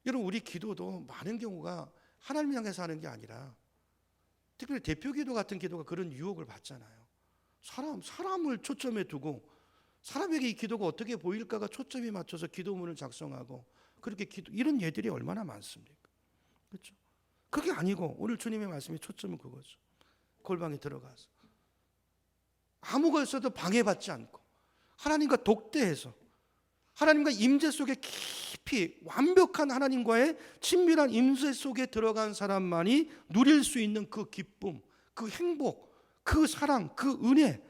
여러분 우리 기도도 많은 경우가 하나님 향해서 하는 게 아니라, 특별히 대표기도 같은 기도가 그런 유혹을 받잖아요. 사람을 초점에 두고 사람에게 이 기도가 어떻게 보일까가 초점이 맞춰서 기도문을 작성하고 그렇게 이런 예들이 얼마나 많습니까? 그렇죠? 그게 아니고 오늘 주님의 말씀의 초점은 그거죠. 골방에 들어가서 아무 것에도 방해받지 않고 하나님과 독대해서 하나님과 임재 속에 깊이 완벽한 하나님과의 친밀한 임재 속에 들어간 사람만이 누릴 수 있는 그 기쁨, 그 행복, 그 사랑, 그 은혜.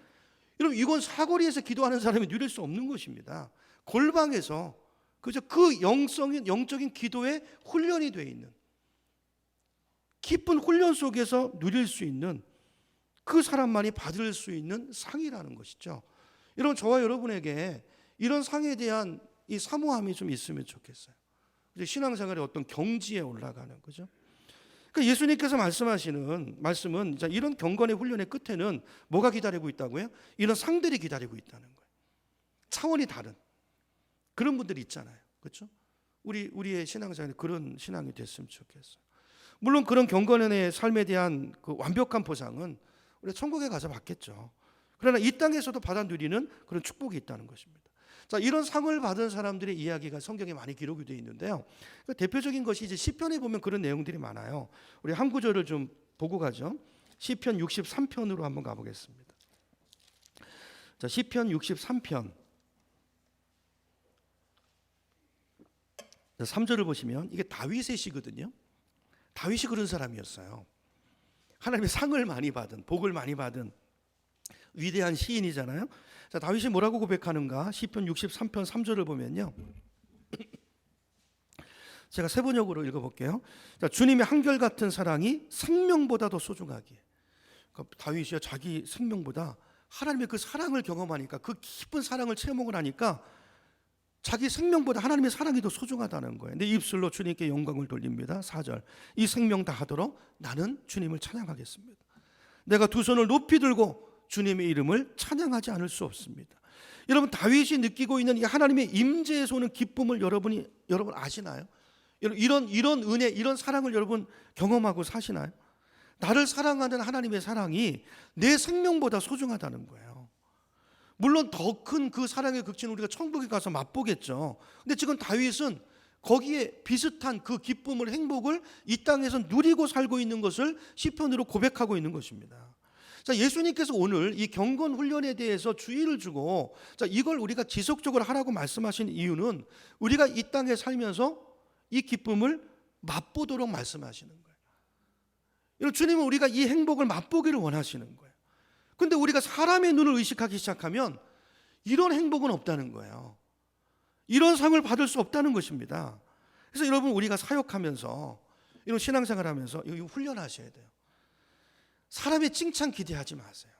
여러분 이건 사거리에서 기도하는 사람이 누릴 수 없는 것입니다. 골방에서 그저 그 영적인 기도에 훈련이 되어 있는 깊은 훈련 속에서 누릴 수 있는 그 사람만이 받을 수 있는 상이라는 것이죠. 여러분 저와 여러분에게 이런 상에 대한 이 사모함이 좀 있으면 좋겠어요. 신앙생활의 어떤 경지에 올라가는 거죠. 그러니까 예수님께서 말씀하시는 말씀은 이런 경건의 훈련의 끝에는 뭐가 기다리고 있다고요? 이런 상들이 기다리고 있다는 거예요. 차원이 다른 그런 분들이 있잖아요. 그렇죠? 우리의 신앙생활이 그런 신앙이 됐으면 좋겠어요. 물론 그런 경건의 삶에 대한 그 완벽한 보상은 우리가 천국에 가서 받겠죠. 그러나 이 땅에서도 받아 누리는 그런 축복이 있다는 것입니다. 자, 이런 상을 받은 사람들의 이야기가 성경에 많이 기록이 되어 있는데요. 그 대표적인 것이 이제 시편에 보면 그런 내용들이 많아요. 우리 한 구절을 좀 보고 가죠. 시편 63편으로 한번 가보겠습니다. 자, 시편 63편 3절을 보시면 이게 다윗의 시거든요. 다윗이 그런 사람이었어요. 하나님의 상을 많이 받은, 복을 많이 받은 위대한 시인이잖아요. 자, 다윗이 뭐라고 고백하는가? 시편 63편 3절을 보면요. 제가 세 번역으로 읽어볼게요. 자, 주님의 한결같은 사랑이 생명보다도 소중하기에. 그러니까 다윗이 자기 생명보다 하나님의 그 사랑을 경험하니까 그 깊은 사랑을 체험을 하니까 자기 생명보다 하나님의 사랑이 더 소중하다는 거예요. 내 입술로 주님께 영광을 돌립니다. 4절. 이 생명 다하도록 나는 주님을 찬양하겠습니다. 내가 두 손을 높이 들고 주님의 이름을 찬양하지 않을 수 없습니다. 여러분 다윗이 느끼고 있는 이 하나님의 임재에서 오는 기쁨을 여러분 아시나요? 이런 은혜, 이런 사랑을 여러분 경험하고 사시나요? 나를 사랑하는 하나님의 사랑이 내 생명보다 소중하다는 거예요. 물론 더 큰 그 사랑의 극치는 우리가 천국에 가서 맛보겠죠. 근데 지금 다윗은 거기에 비슷한 그 기쁨을, 행복을 이 땅에서 누리고 살고 있는 것을 시편으로 고백하고 있는 것입니다. 자, 예수님께서 오늘 이 경건 훈련에 대해서 주의를 주고 자, 이걸 우리가 지속적으로 하라고 말씀하신 이유는 우리가 이 땅에 살면서 이 기쁨을 맛보도록 말씀하시는 거예요. 여러분, 주님은 우리가 이 행복을 맛보기를 원하시는 거예요. 그런데 우리가 사람의 눈을 의식하기 시작하면 이런 행복은 없다는 거예요. 이런 상을 받을 수 없다는 것입니다. 그래서 여러분 우리가 사역하면서 이런 신앙생활하면서 이거 훈련하셔야 돼요. 사람의 칭찬 기대하지 마세요.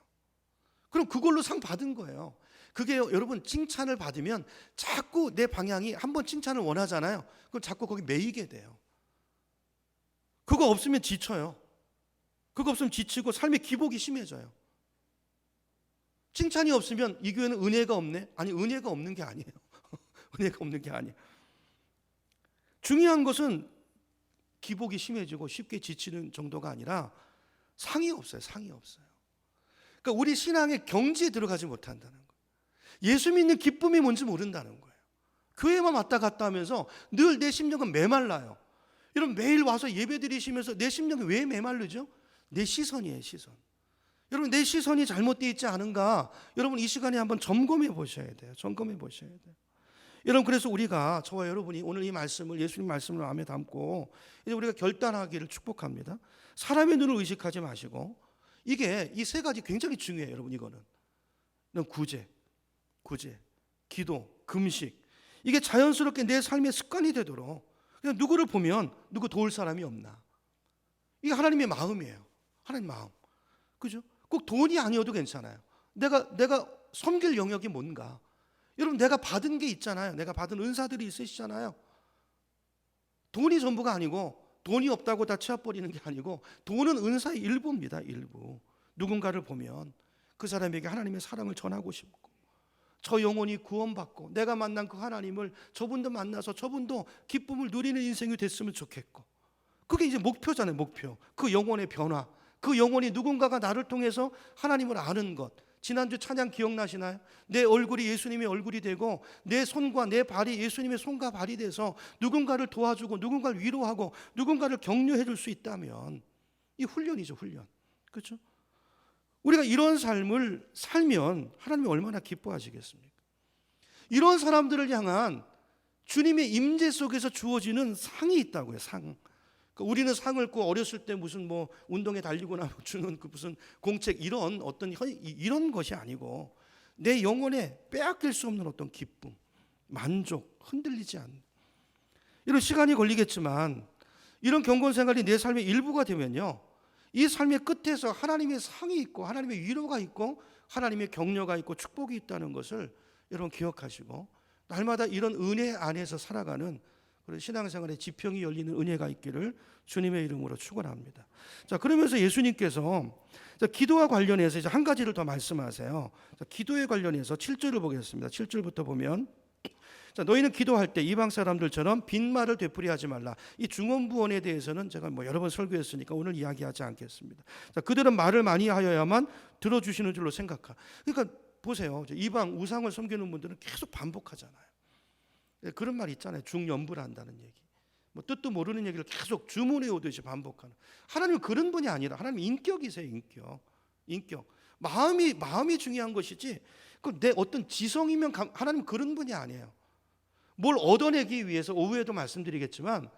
그럼 그걸로 상 받은 거예요. 그게 여러분 칭찬을 받으면 자꾸 내 방향이 한번 칭찬을 원하잖아요. 그럼 자꾸 거기 매이게 돼요. 그거 없으면 지쳐요. 그거 없으면 지치고 삶의 기복이 심해져요. 칭찬이 없으면 이 교회는 은혜가 없네? 아니, 은혜가 없는 게 아니에요. 은혜가 없는 게 아니에요. 중요한 것은 기복이 심해지고 쉽게 지치는 정도가 아니라 상이 없어요. 상이 없어요. 그러니까 우리 신앙의 경지에 들어가지 못한다는 거예요. 예수 믿는 기쁨이 뭔지 모른다는 거예요. 교회만 왔다 갔다 하면서 늘 내 심령은 메말라요. 여러분 매일 와서 예배 드리시면서 내 심령이 왜 메말르죠? 내 시선이에요. 시선. 여러분 내 시선이 잘못되어 있지 않은가? 여러분 이 시간에 한번 점검해 보셔야 돼요. 점검해 보셔야 돼요. 여러분 그래서 우리가 저와 여러분이 오늘 이 말씀을 예수님 말씀을 마음에 담고 이제 우리가 결단하기를 축복합니다. 사람의 눈을 의식하지 마시고 이게 이 세 가지 굉장히 중요해요. 여러분 이거는 구제, 기도, 금식 이게 자연스럽게 내 삶의 습관이 되도록 그냥 누구를 보면 누구 도울 사람이 없나? 이게 하나님의 마음이에요. 하나님 마음. 그죠? 꼭 돈이 아니어도 괜찮아요. 내가 섬길 영역이 뭔가. 여러분 내가 받은 게 있잖아요. 내가 받은 은사들이 있으시잖아요. 돈이 전부가 아니고 돈이 없다고 다 치워버리는 게 아니고 돈은 은사의 일부입니다. 일부. 누군가를 보면 그 사람에게 하나님의 사랑을 전하고 싶고 저 영혼이 구원받고 내가 만난 그 하나님을 저분도 만나서 저분도 기쁨을 누리는 인생이 됐으면 좋겠고 그게 이제 목표잖아요. 목표. 그 영혼의 변화. 그 영혼이 누군가가 나를 통해서 하나님을 아는 것 지난주 찬양 기억나시나요? 내 얼굴이 예수님의 얼굴이 되고 내 손과 내 발이 예수님의 손과 발이 돼서 누군가를 도와주고 누군가를 위로하고 누군가를 격려해 줄 수 있다면 이 훈련이죠, 훈련. 그렇죠? 우리가 이런 삶을 살면 하나님이 얼마나 기뻐하시겠습니까? 이런 사람들을 향한 주님의 임재 속에서 주어지는 상이 있다고요, 상. 우리는 상을 그 어렸을 때 무슨 뭐 운동에 달리거나 주는 그 무슨 공책 이런 어떤 이런 것이 아니고 내 영혼에 빼앗길 수 없는 어떤 기쁨, 만족, 흔들리지 않는 이런 시간이 걸리겠지만 이런 경건 생활이 내 삶의 일부가 되면요, 이 삶의 끝에서 하나님의 상이 있고 하나님의 위로가 있고 하나님의 격려가 있고 축복이 있다는 것을 여러분 기억하시고 날마다 이런 은혜 안에서 살아가는 그런 신앙생활의 지평이 열리는 은혜가 있기를 주님의 이름으로 축원합니다. 자, 그러면서 예수님께서 기도와 관련해서 이제 한 가지를 더 말씀하세요. 자, 기도에 관련해서 7절을 보겠습니다. 7절부터 보면 자, 너희는 기도할 때 이방 사람들처럼 빈말을 되풀이하지 말라. 이 중언부언에 대해서는 제가 뭐 여러 번 설교했으니까 오늘 이야기하지 않겠습니다. 자, 그들은 말을 많이 하여야만 들어주시는 줄로 생각하. 그러니까 보세요. 이방 우상을 섬기는 분들은 계속 반복하잖아요. 그런 말 있잖아요. 중연부를 한다는 얘기. 뭐 뜻도 모르는 얘기를 계속 주문해 오듯이 반복하는. 하나님은 그런 분이 아니라 하나님 인격이세요. 인격. 마음이 중요한 것이지. 그 내 어떤 지성이면 하나님 그런 분이 아니에요. 뭘 얻어내기 위해서 오후에도 말씀드리겠지만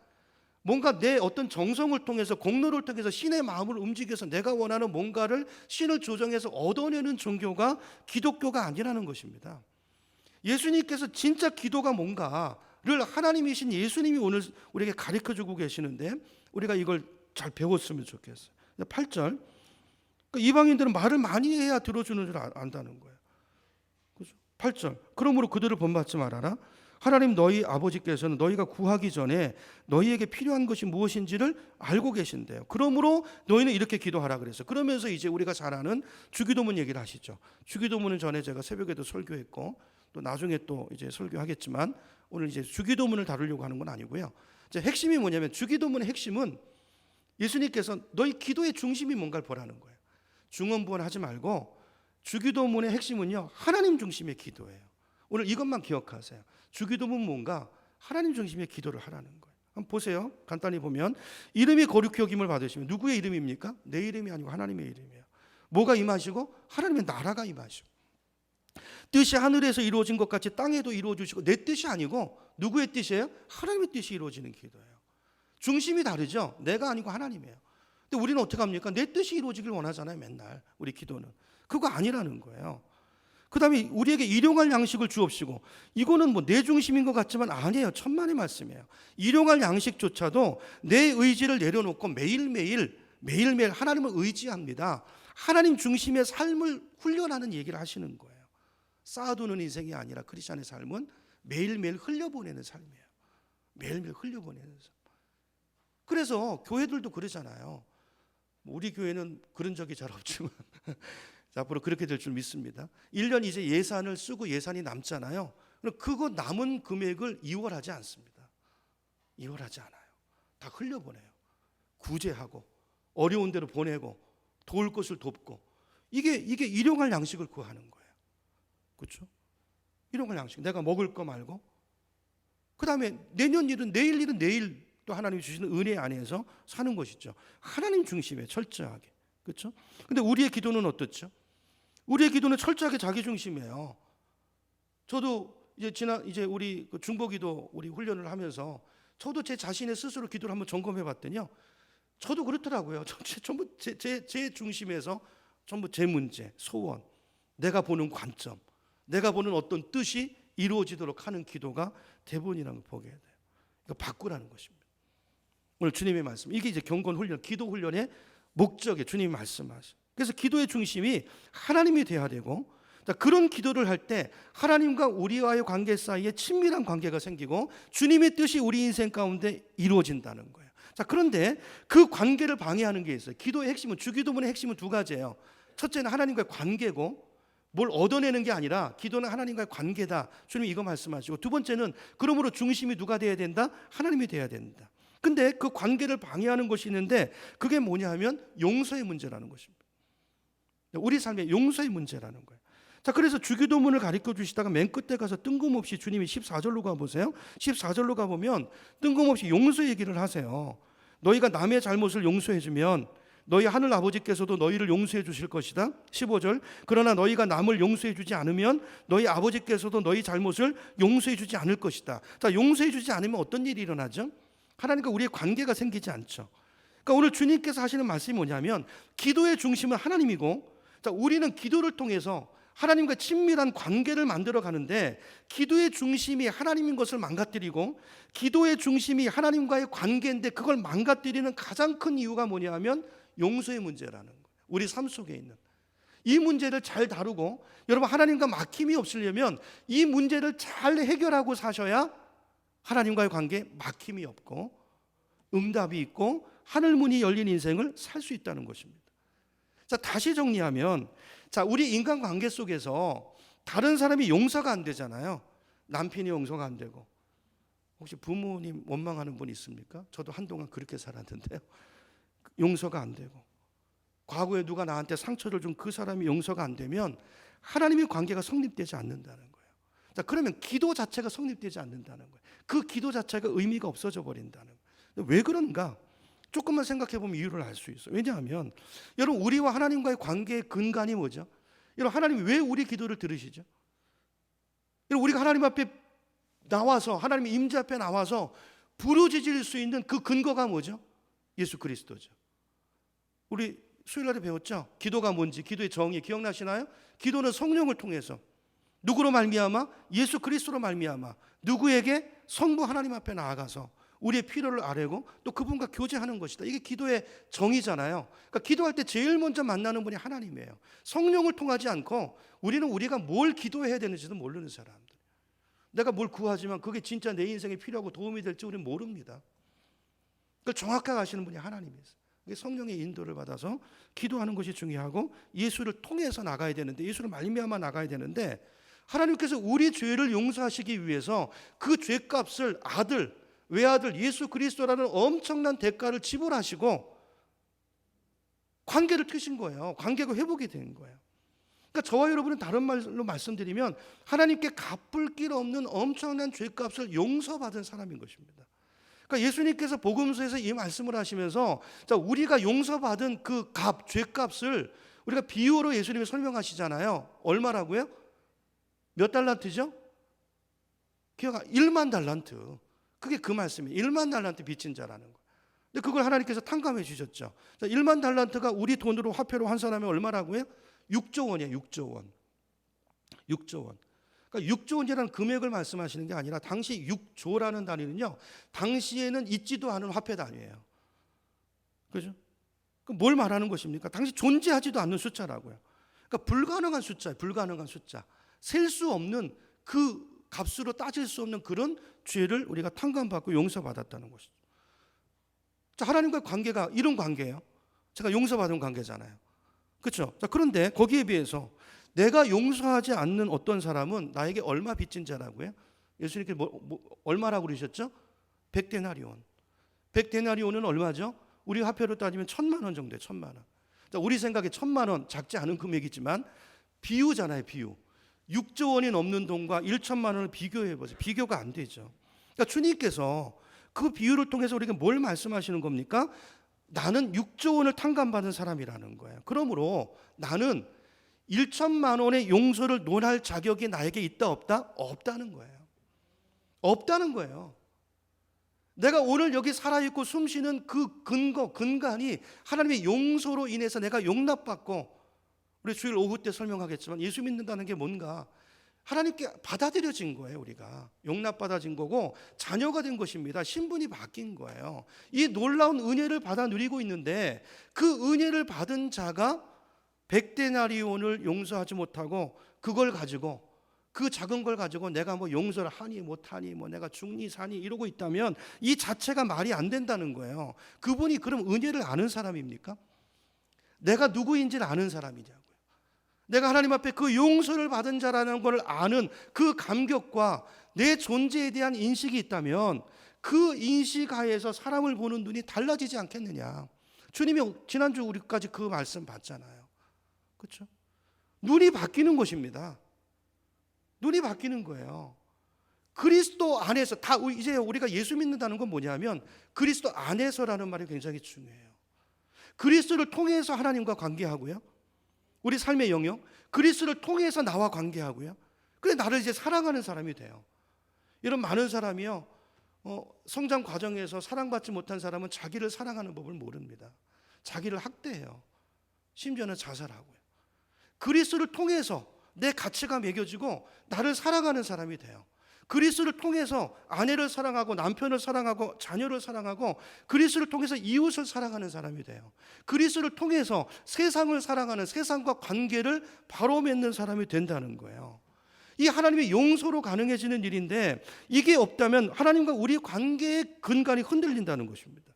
뭔가 내 어떤 정성을 통해서 공로를 통해서 신의 마음을 움직여서 내가 원하는 뭔가를 신을 조정해서 얻어내는 종교가 기독교가 아니라는 것입니다. 예수님께서 진짜 기도가 뭔가를 하나님이신 예수님이 오늘 우리에게 가르쳐주고 계시는데 우리가 이걸 잘 배웠으면 좋겠어요. 8절 이방인들은 말을 많이 해야 들어주는 줄 안다는 거예요. 8절 그러므로 그들을 본받지 말아라. 하나님 너희 아버지께서는 너희가 구하기 전에 너희에게 필요한 것이 무엇인지를 알고 계신대요. 그러므로 너희는 이렇게 기도하라 그랬어요. 그러면서 이제 우리가 잘 아는 주기도문 얘기를 하시죠. 주기도문은 전에 제가 새벽에도 설교했고 또 나중에 또 이제 설교하겠지만 오늘 이제 주기도문을 다루려고 하는 건 아니고요. 이제 핵심이 뭐냐면 주기도문의 핵심은 예수님께서 너희 기도의 중심이 뭔가를 보라는 거예요. 중언부언하지 말고 주기도문의 핵심은요, 하나님 중심의 기도예요. 오늘 이것만 기억하세요. 주기도문 뭔가 하나님 중심의 기도를 하라는 거예요. 한번 보세요. 간단히 보면 이름이 거룩히 여김을 받으시면 누구의 이름입니까? 내 이름이 아니고 하나님의 이름이에요. 뭐가 임하시고? 하나님의 나라가 임하시고 뜻이 하늘에서 이루어진 것 같이 땅에도 이루어 주시고 내 뜻이 아니고 누구의 뜻이에요? 하나님의 뜻이 이루어지는 기도예요. 중심이 다르죠. 내가 아니고 하나님이에요. 근데 우리는 어떻게 합니까? 내 뜻이 이루어지길 원하잖아요. 맨날 우리 기도는. 그거 아니라는 거예요. 그 다음에 우리에게 일용할 양식을 주옵시고 이거는 뭐 내 중심인 것 같지만 아니에요. 천만의 말씀이에요. 일용할 양식조차도 내 의지를 내려놓고 매일매일 하나님을 의지합니다. 하나님 중심의 삶을 훈련하는 얘기를 하시는 거예요. 쌓아두는 인생이 아니라 크리스찬의 삶은 매일매일 흘려보내는 삶이에요. 매일매일 흘려보내는 삶. 그래서 교회들도 그러잖아요. 우리 교회는 그런 적이 잘 없지만 앞으로 그렇게 될 줄 믿습니다. 1년 이제 예산을 쓰고 예산이 남잖아요. 그거 남은 금액을 이월하지 않습니다. 이월하지 않아요. 다 흘려보내요. 구제하고 어려운 데로 보내고 도울 것을 돕고 이게 일용할 양식을 구하는 거예요. 그렇죠? 일용할 양식. 내가 먹을 거 말고 그 다음에 내년 일은 내일 또 하나님이 주시는 은혜 안에서 사는 것이죠. 하나님 중심에 철저하게. 그렇죠? 근데 우리의 기도는 어떻죠? 우리의 기도는 철저하게 자기 중심이에요. 저도 이제 우리 중보기도 우리 훈련을 하면서 저도 제 자신의 스스로 기도를 한번 점검해 봤더니요. 저도 그렇더라고요. 전부 제 중심에서 전부 제 문제, 소원, 내가 보는 관점, 내가 보는 어떤 뜻이 이루어지도록 하는 기도가 대부분이라는 걸 보게 돼요. 이거 바꾸라는 것입니다. 오늘 주님의 말씀, 이게 이제 경건 훈련, 기도 훈련의 목적에 주님이 말씀하셔요. 그래서 기도의 중심이 하나님이 돼야 되고 그런 기도를 할 때 하나님과 우리와의 관계 사이에 친밀한 관계가 생기고 주님의 뜻이 우리 인생 가운데 이루어진다는 거예요. 자, 그런데 그 관계를 방해하는 게 있어요. 기도의 핵심은 주기도문의 핵심은 두 가지예요. 첫째는 하나님과의 관계고 뭘 얻어내는 게 아니라 기도는 하나님과의 관계다. 주님이 이거 말씀하시고 두 번째는 그러므로 중심이 누가 돼야 된다? 하나님이 돼야 된다. 근데 그 관계를 방해하는 것이 있는데 그게 뭐냐 하면 용서의 문제라는 것입니다. 우리 삶의 용서의 문제라는 거예요. 자, 그래서 주기도문을 가르쳐 주시다가 맨 끝에 가서 뜬금없이 주님이 14절로 가보세요. 14절로 가보면 뜬금없이 용서 얘기를 하세요. 너희가 남의 잘못을 용서해주면 너희 하늘 아버지께서도 너희를 용서해 주실 것이다. 15절, 그러나 너희가 남을 용서해 주지 않으면 너희 아버지께서도 너희 잘못을 용서해 주지 않을 것이다. 자, 용서해 주지 않으면 어떤 일이 일어나죠? 하나님과 우리의 관계가 생기지 않죠. 그러니까 오늘 주님께서 하시는 말씀이 뭐냐면 기도의 중심은 하나님이고, 자, 우리는 기도를 통해서 하나님과 친밀한 관계를 만들어 가는데, 기도의 중심이 하나님인 것을 망가뜨리고 기도의 중심이 하나님과의 관계인데 그걸 망가뜨리는 가장 큰 이유가 뭐냐면 용서의 문제라는 거예요. 우리 삶 속에 있는 이 문제를 잘 다루고, 여러분 하나님과 막힘이 없으려면 이 문제를 잘 해결하고 사셔야 하나님과의 관계에 막힘이 없고 응답이 있고 하늘문이 열린 인생을 살 수 있다는 것입니다. 자, 다시 정리하면, 자, 우리 인간관계 속에서 다른 사람이 용서가 안 되잖아요. 남편이 용서가 안 되고. 혹시 부모님 원망하는 분 있습니까? 저도 한동안 그렇게 살았는데요. 용서가 안 되고, 과거에 누가 나한테 상처를 준 그 사람이 용서가 안 되면 하나님의 관계가 성립되지 않는다는 거예요. 자, 그러면 기도 자체가 성립되지 않는다는 거예요. 그 기도 자체가 의미가 없어져 버린다는 거예요. 왜 그런가? 조금만 생각해 보면 이유를 알 수 있어요. 왜냐하면 여러분, 우리와 하나님과의 관계의 근간이 뭐죠? 여러분, 하나님이 왜 우리 기도를 들으시죠? 여러분, 우리가 하나님 앞에 나와서, 하나님의 임재 앞에 나와서 부르짖을 수 있는 그 근거가 뭐죠? 예수 그리스도죠. 우리 수요일날에 배웠죠? 기도가 뭔지, 기도의 정의 기억나시나요? 기도는 성령을 통해서, 누구로 말미암아? 예수 그리스도로 말미암아. 누구에게? 성부 하나님 앞에 나아가서 우리의 필요를 아뢰고 또 그분과 교제하는 것이다. 이게 기도의 정의잖아요. 그러니까 기도할 때 제일 먼저 만나는 분이 하나님이에요. 성령을 통하지 않고 우리는 우리가 뭘 기도해야 되는지도 모르는 사람들. 내가 뭘 구하지만 그게 진짜 내 인생에 필요하고 도움이 될지 우리는 모릅니다. 그걸 정확하게 아시는 분이 하나님이세요. 성령의 인도를 받아서 기도하는 것이 중요하고, 예수를 통해서 나가야 되는데, 예수를 말미암아 나가야 되는데, 하나님께서 우리 죄를 용서하시기 위해서 그 죄값을 아들, 외아들 예수 그리스도라는 엄청난 대가를 지불하시고 관계를 트신 거예요. 관계가 회복이 된 거예요. 그러니까 저와 여러분은 다른 말로 말씀드리면 하나님께 갚을 길 없는 엄청난 죄값을 용서받은 사람인 것입니다. 그러니까 예수님께서 복음서에서 이 말씀을 하시면서, 자, 우리가 용서받은 그 죄값을 우리가 비유로 예수님이 설명하시잖아요. 얼마라고요? 몇 달란트죠? 기억, 1만 달란트. 그게 그 말씀이에요. 1만 달란트 빚진 자라는 거예요. 근데 그걸 하나님께서 탕감해 주셨죠. 자, 1만 달란트가 우리 돈으로 화폐로 환산하면 얼마라고요? 6조 원이에요. 6조 원. 6조 원. 그러니까 6조 원이라는 금액을 말씀하시는 게 아니라, 당시 6조라는 단위는요, 당시에는 있지도 않은 화폐 단위예요. 그죠? 그럼 뭘 말하는 것입니까? 당시 존재하지도 않는 숫자라고요. 그러니까 불가능한 숫자예요. 불가능한 숫자. 셀 수 없는, 그 값으로 따질 수 없는 그런 죄를 우리가 탕감받고 용서받았다는 것이죠. 자, 하나님과 관계가 이런 관계예요. 제가 용서받은 관계잖아요. 그렇죠? 자, 그런데 거기에 비해서 내가 용서하지 않는 어떤 사람은 나에게 얼마 빚진 자라고요? 예수님께서 얼마라고 그러셨죠? 100데나리온. 100데나리온은 얼마죠? 우리 화폐로 따지면 1,000만 원 정도예요. 1,000만 원. 자, 우리 생각에 1,000만 원 작지 않은 금액이지만 비유잖아요. 비유. 6조 원이 넘는 돈과 1,000만 원을 비교해 보세요. 비교가 안 되죠. 그러니까 주님께서 그 비유를 통해서 우리에게 뭘 말씀하시는 겁니까? 나는 6조 원을 탕감받은 사람이라는 거예요. 그러므로 나는 1,000만 원의 용서를 논할 자격이 나에게 있다 없다? 없다는 거예요. 없다는 거예요. 내가 오늘 여기 살아있고 숨쉬는 그 근간이 하나님의 용서로 인해서 내가 용납받고, 우리 주일 오후 때 설명하겠지만 예수 믿는다는 게 뭔가 하나님께 받아들여진 거예요. 우리가 용납받아진 거고 자녀가 된 것입니다. 신분이 바뀐 거예요. 이 놀라운 은혜를 받아 누리고 있는데, 그 은혜를 받은 자가 100데나리온을 용서하지 못하고 그걸 가지고, 그 작은 걸 가지고 내가 뭐 용서를 하니 못하니, 뭐 내가 죽니 사니 이러고 있다면 이 자체가 말이 안 된다는 거예요. 그분이 그럼 은혜를 아는 사람입니까? 내가 누구인지를 아는 사람이냐고요. 내가 하나님 앞에 그 용서를 받은 자라는 걸 아는 그 감격과 내 존재에 대한 인식이 있다면 그 인식 하에서 사람을 보는 눈이 달라지지 않겠느냐. 주님이 지난주 우리까지 그 말씀 봤잖아요. 그렇죠? 눈이 바뀌는 것입니다. 눈이 바뀌는 거예요. 그리스도 안에서 다 이제 우리가 예수 믿는다는 건 뭐냐면 그리스도 안에서라는 말이 굉장히 중요해요. 그리스도를 통해서 하나님과 관계하고요. 우리 삶의 영역, 그리스도를 통해서 나와 관계하고요. 그래 나를 이제 사랑하는 사람이 돼요. 이런 많은 사람이요. 성장 과정에서 사랑받지 못한 사람은 자기를 사랑하는 법을 모릅니다. 자기를 학대해요. 심지어는 자살하고요. 그리스도를 통해서 내 가치가 매겨지고 나를 사랑하는 사람이 돼요. 그리스도를 통해서 아내를 사랑하고 남편을 사랑하고 자녀를 사랑하고 그리스도를 통해서 이웃을 사랑하는 사람이 돼요. 그리스도를 통해서 세상을 사랑하는 세상과 관계를 바로 맺는 사람이 된다는 거예요. 이 하나님의 용서로 가능해지는 일인데 이게 없다면 하나님과 우리 관계의 근간이 흔들린다는 것입니다.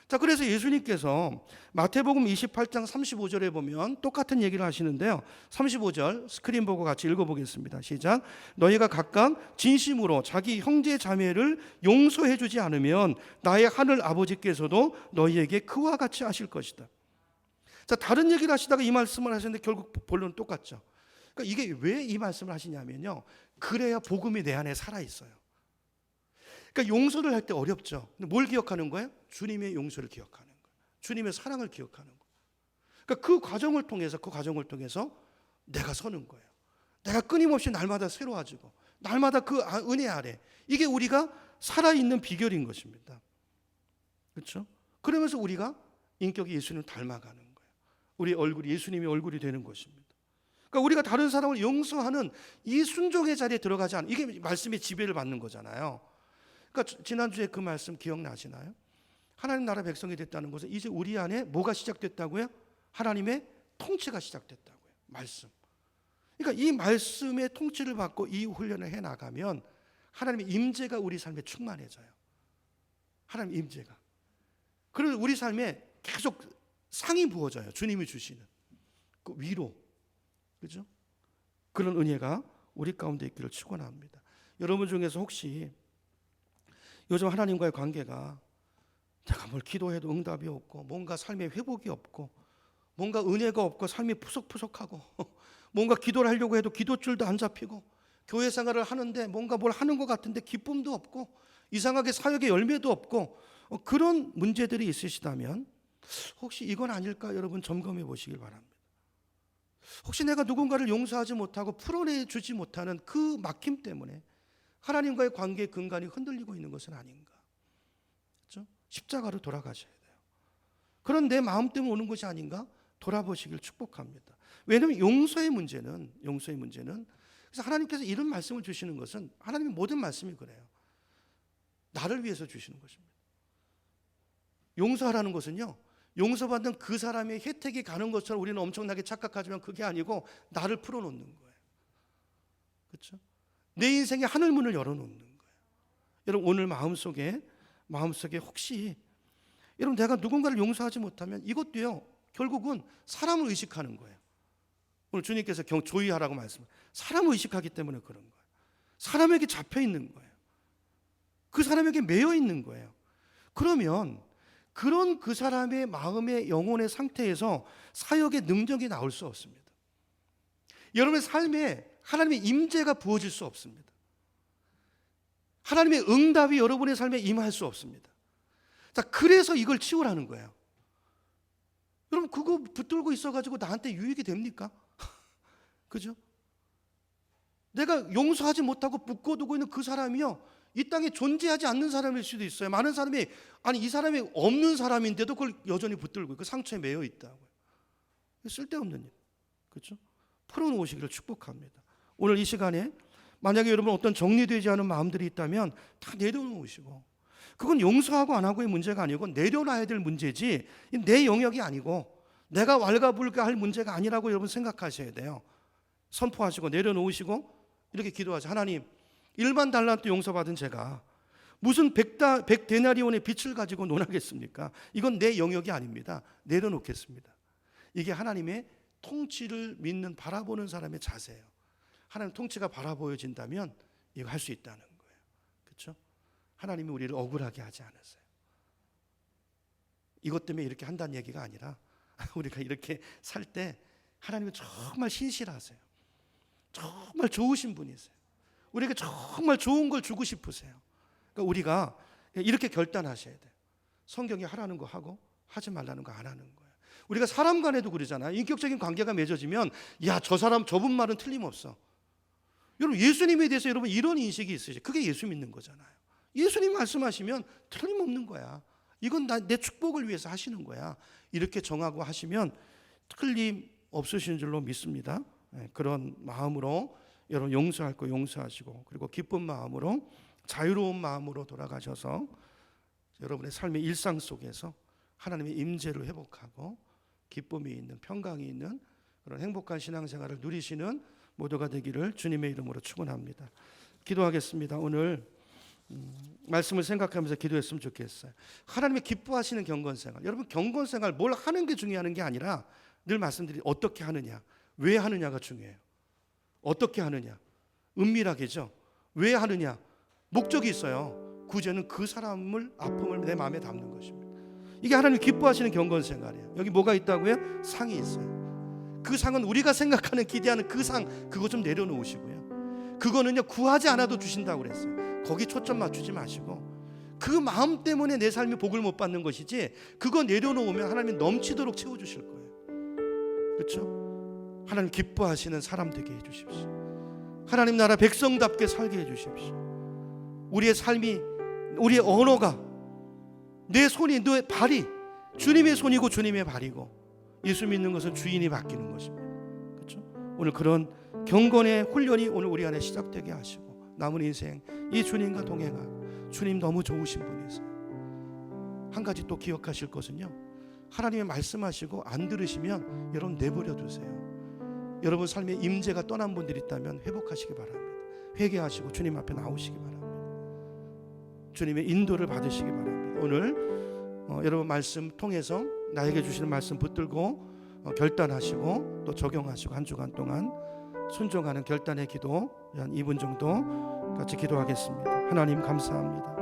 자, 그래서 예수님께서 마태복음 28장 35절에 보면 똑같은 얘기를 하시는데요. 35절 스크린 보고 같이 읽어보겠습니다. 시작. 너희가 각각 진심으로 자기 형제 자매를 용서해 주지 않으면 나의 하늘 아버지께서도 너희에게 그와 같이 하실 것이다. 자, 다른 얘기를 하시다가 이 말씀을 하셨는데 결국 본론은 똑같죠. 그러니까 이게 왜 이 말씀을 하시냐면요. 그래야 복음이 내 안에 살아있어요. 그러니까 용서를 할 때 어렵죠. 근데 뭘 기억하는 거예요? 주님의 용서를 기억하는 거예요. 주님의 사랑을 기억하는 거예요. 그러니까 그 과정을 통해서 내가 서는 거예요. 내가 끊임없이 날마다 새로워지고 날마다 그 은혜 아래 이게 우리가 살아있는 비결인 것입니다. 그렇죠? 그러면서 우리가 인격이 예수님을 닮아가는 거예요. 우리 얼굴이 예수님의 얼굴이 되는 것입니다. 그러니까 우리가 다른 사람을 용서하는 이 순종의 자리에 들어가지 않는 이게 말씀의 지배를 받는 거잖아요. 그러니까 지난주에 그 말씀 기억나시나요? 하나님 나라 백성이 됐다는 것은 이제 우리 안에 뭐가 시작됐다고요? 하나님의 통치가 시작됐다고요. 말씀. 그러니까 이 말씀의 통치를 받고 이 훈련을 해나가면 하나님의 임재가 우리 삶에 충만해져요. 하나님 임재가. 그래서 우리 삶에 계속 상이 부어져요. 주님이 주시는 그 위로. 그죠? 그런 은혜가 우리 가운데 있기를 축원합니다. 여러분 중에서 혹시 요즘 하나님과의 관계가 내가 뭘 기도해도 응답이 없고 뭔가 삶에 회복이 없고 뭔가 은혜가 없고 삶이 푸석푸석하고 뭔가 기도를 하려고 해도 기도줄도 안 잡히고 교회 생활을 하는데 뭔가 뭘 하는 것 같은데 기쁨도 없고 이상하게 사역의 열매도 없고 그런 문제들이 있으시다면 혹시 이건 아닐까 여러분 점검해 보시길 바랍니다. 혹시 내가 누군가를 용서하지 못하고 풀어내주지 못하는 그 막힘 때문에 하나님과의 관계의 근간이 흔들리고 있는 것은 아닌가. 그렇죠? 십자가로 돌아가셔야 돼요. 그런 내 마음 때문에 오는 것이 아닌가 돌아보시길 축복합니다. 왜냐하면 용서의 문제는 그래서 하나님께서 이런 말씀을 주시는 것은 하나님의 모든 말씀이 그래요. 나를 위해서 주시는 것입니다. 용서하라는 것은요. 용서받는 그 사람의 혜택이 가는 것처럼 우리는 엄청나게 착각하지만 그게 아니고 나를 풀어놓는 거예요. 그렇죠? 내 인생의 하늘문을 열어놓는 거예요. 여러분 오늘 마음속에 혹시 여러분 내가 누군가를 용서하지 못하면 이것도요 결국은 사람을 의식하는 거예요. 오늘 주님께서 조의하라고 말씀하셨어요. 사람을 의식하기 때문에 그런 거예요. 사람에게 잡혀 있는 거예요. 그 사람에게 매여 있는 거예요. 그러면 그런 그 사람의 마음의 영혼의 상태에서 사역의 능력이 나올 수 없습니다. 여러분의 삶에 하나님의 임재가 부어질 수 없습니다. 하나님의 응답이 여러분의 삶에 임할 수 없습니다. 자, 그래서 이걸 치우라는 거예요. 여러분 그거 붙들고 있어가지고 나한테 유익이 됩니까? 그죠? 내가 용서하지 못하고 묶어두고 있는 그 사람이요 이 땅에 존재하지 않는 사람일 수도 있어요. 많은 사람이 아니 이 사람이 없는 사람인데도 그걸 여전히 붙들고 그 상처에 매여 있다고요. 쓸데없는 일. 그렇죠? 풀어놓으시기를 축복합니다. 오늘 이 시간에 만약에 여러분 어떤 정리되지 않은 마음들이 있다면 다 내려놓으시고 그건 용서하고 안 하고의 문제가 아니고 내려놔야 될 문제지 내 영역이 아니고 내가 왈가불가할 문제가 아니라고 여러분 생각하셔야 돼요. 선포하시고 내려놓으시고 이렇게 기도하죠. 하나님 1만 달란트 용서받은 제가 무슨 100데나리온의 빛을 가지고 논하겠습니까? 이건 내 영역이 아닙니다. 내려놓겠습니다. 이게 하나님의 통치를 믿는 바라보는 사람의 자세예요. 하나님 통치가 바라보여진다면 이거 할 수 있다는 거예요. 그렇죠? 하나님이 우리를 억울하게 하지 않으세요. 이것 때문에 이렇게 한다는 얘기가 아니라 우리가 이렇게 살 때 하나님은 정말 신실하세요. 정말 좋으신 분이세요. 우리에게 정말 좋은 걸 주고 싶으세요. 그러니까 우리가 이렇게 결단하셔야 돼요. 성경이 하라는 거 하고 하지 말라는 거 안 하는 거예요. 우리가 사람 간에도 그러잖아요. 인격적인 관계가 맺어지면 야, 저 사람 저분 말은 틀림없어. 여러분, 예수님에 대해서 여러분 이런 인식이 있으시죠. 그게 예수 믿는 거잖아요. 예수님 말씀하시면 틀림없는 거야. 이건 내 축복을 위해서 하시는 거야. 이렇게 정하고 하시면 틀림없으신 줄로 믿습니다. 그런 마음으로 여러분 용서할 거 용서하시고, 그리고 기쁜 마음으로 자유로운 마음으로 돌아가셔서 여러분의 삶의 일상 속에서 하나님의 임재를 회복하고 기쁨이 있는, 평강이 있는 그런 행복한 신앙생활을 누리시는 모두가 되기를 주님의 이름으로 축원합니다. 기도하겠습니다. 오늘 말씀을 생각하면서 기도했으면 좋겠어요. 하나님의 기뻐하시는 경건생활. 여러분, 경건생활 뭘 하는 게 중요한 게 아니라 늘 말씀드린 어떻게 하느냐, 왜 하느냐가 중요해요. 어떻게 하느냐, 은밀하게죠. 왜 하느냐, 목적이 있어요. 구제는 그 사람을, 아픔을 내 마음에 담는 것입니다. 이게 하나님 기뻐하시는 경건생활이에요. 여기 뭐가 있다고요? 상이 있어요. 그 상은 우리가 생각하는, 기대하는 그 상, 그거 좀 내려놓으시고요. 그거는요, 구하지 않아도 주신다고 그랬어요. 거기 초점 맞추지 마시고 그 마음 때문에 내 삶이 복을 못 받는 것이지, 그거 내려놓으면 하나님이 넘치도록 채워주실 거예요. 그렇죠? 하나님 기뻐하시는 사람 되게 해주십시오. 하나님 나라 백성답게 살게 해주십시오. 우리의 삶이, 우리의 언어가, 내 손이, 내 발이 주님의 손이고 주님의 발이고, 예수 믿는 것은 주인이 바뀌는 것입니다. 그렇죠? 오늘 그런 경건의 훈련이 오늘 우리 안에 시작되게 하시고, 남은 인생 이 주님과 동행하고, 주님 너무 좋으신 분이세요. 한 가지 또 기억하실 것은요, 하나님의 말씀하시고 안 들으시면 여러분 내버려 두세요. 여러분 삶에 임재가 떠난 분들이 있다면 회복하시기 바랍니다. 회개하시고 주님 앞에 나오시기 바랍니다. 주님의 인도를 받으시기 바랍니다. 오늘 여러분 말씀 통해서 나에게 주시는 말씀 붙들고 결단하시고 또 적용하시고, 한 주간 동안 순종하는 결단의 기도 한 2분 정도 같이 기도하겠습니다. 하나님 감사합니다.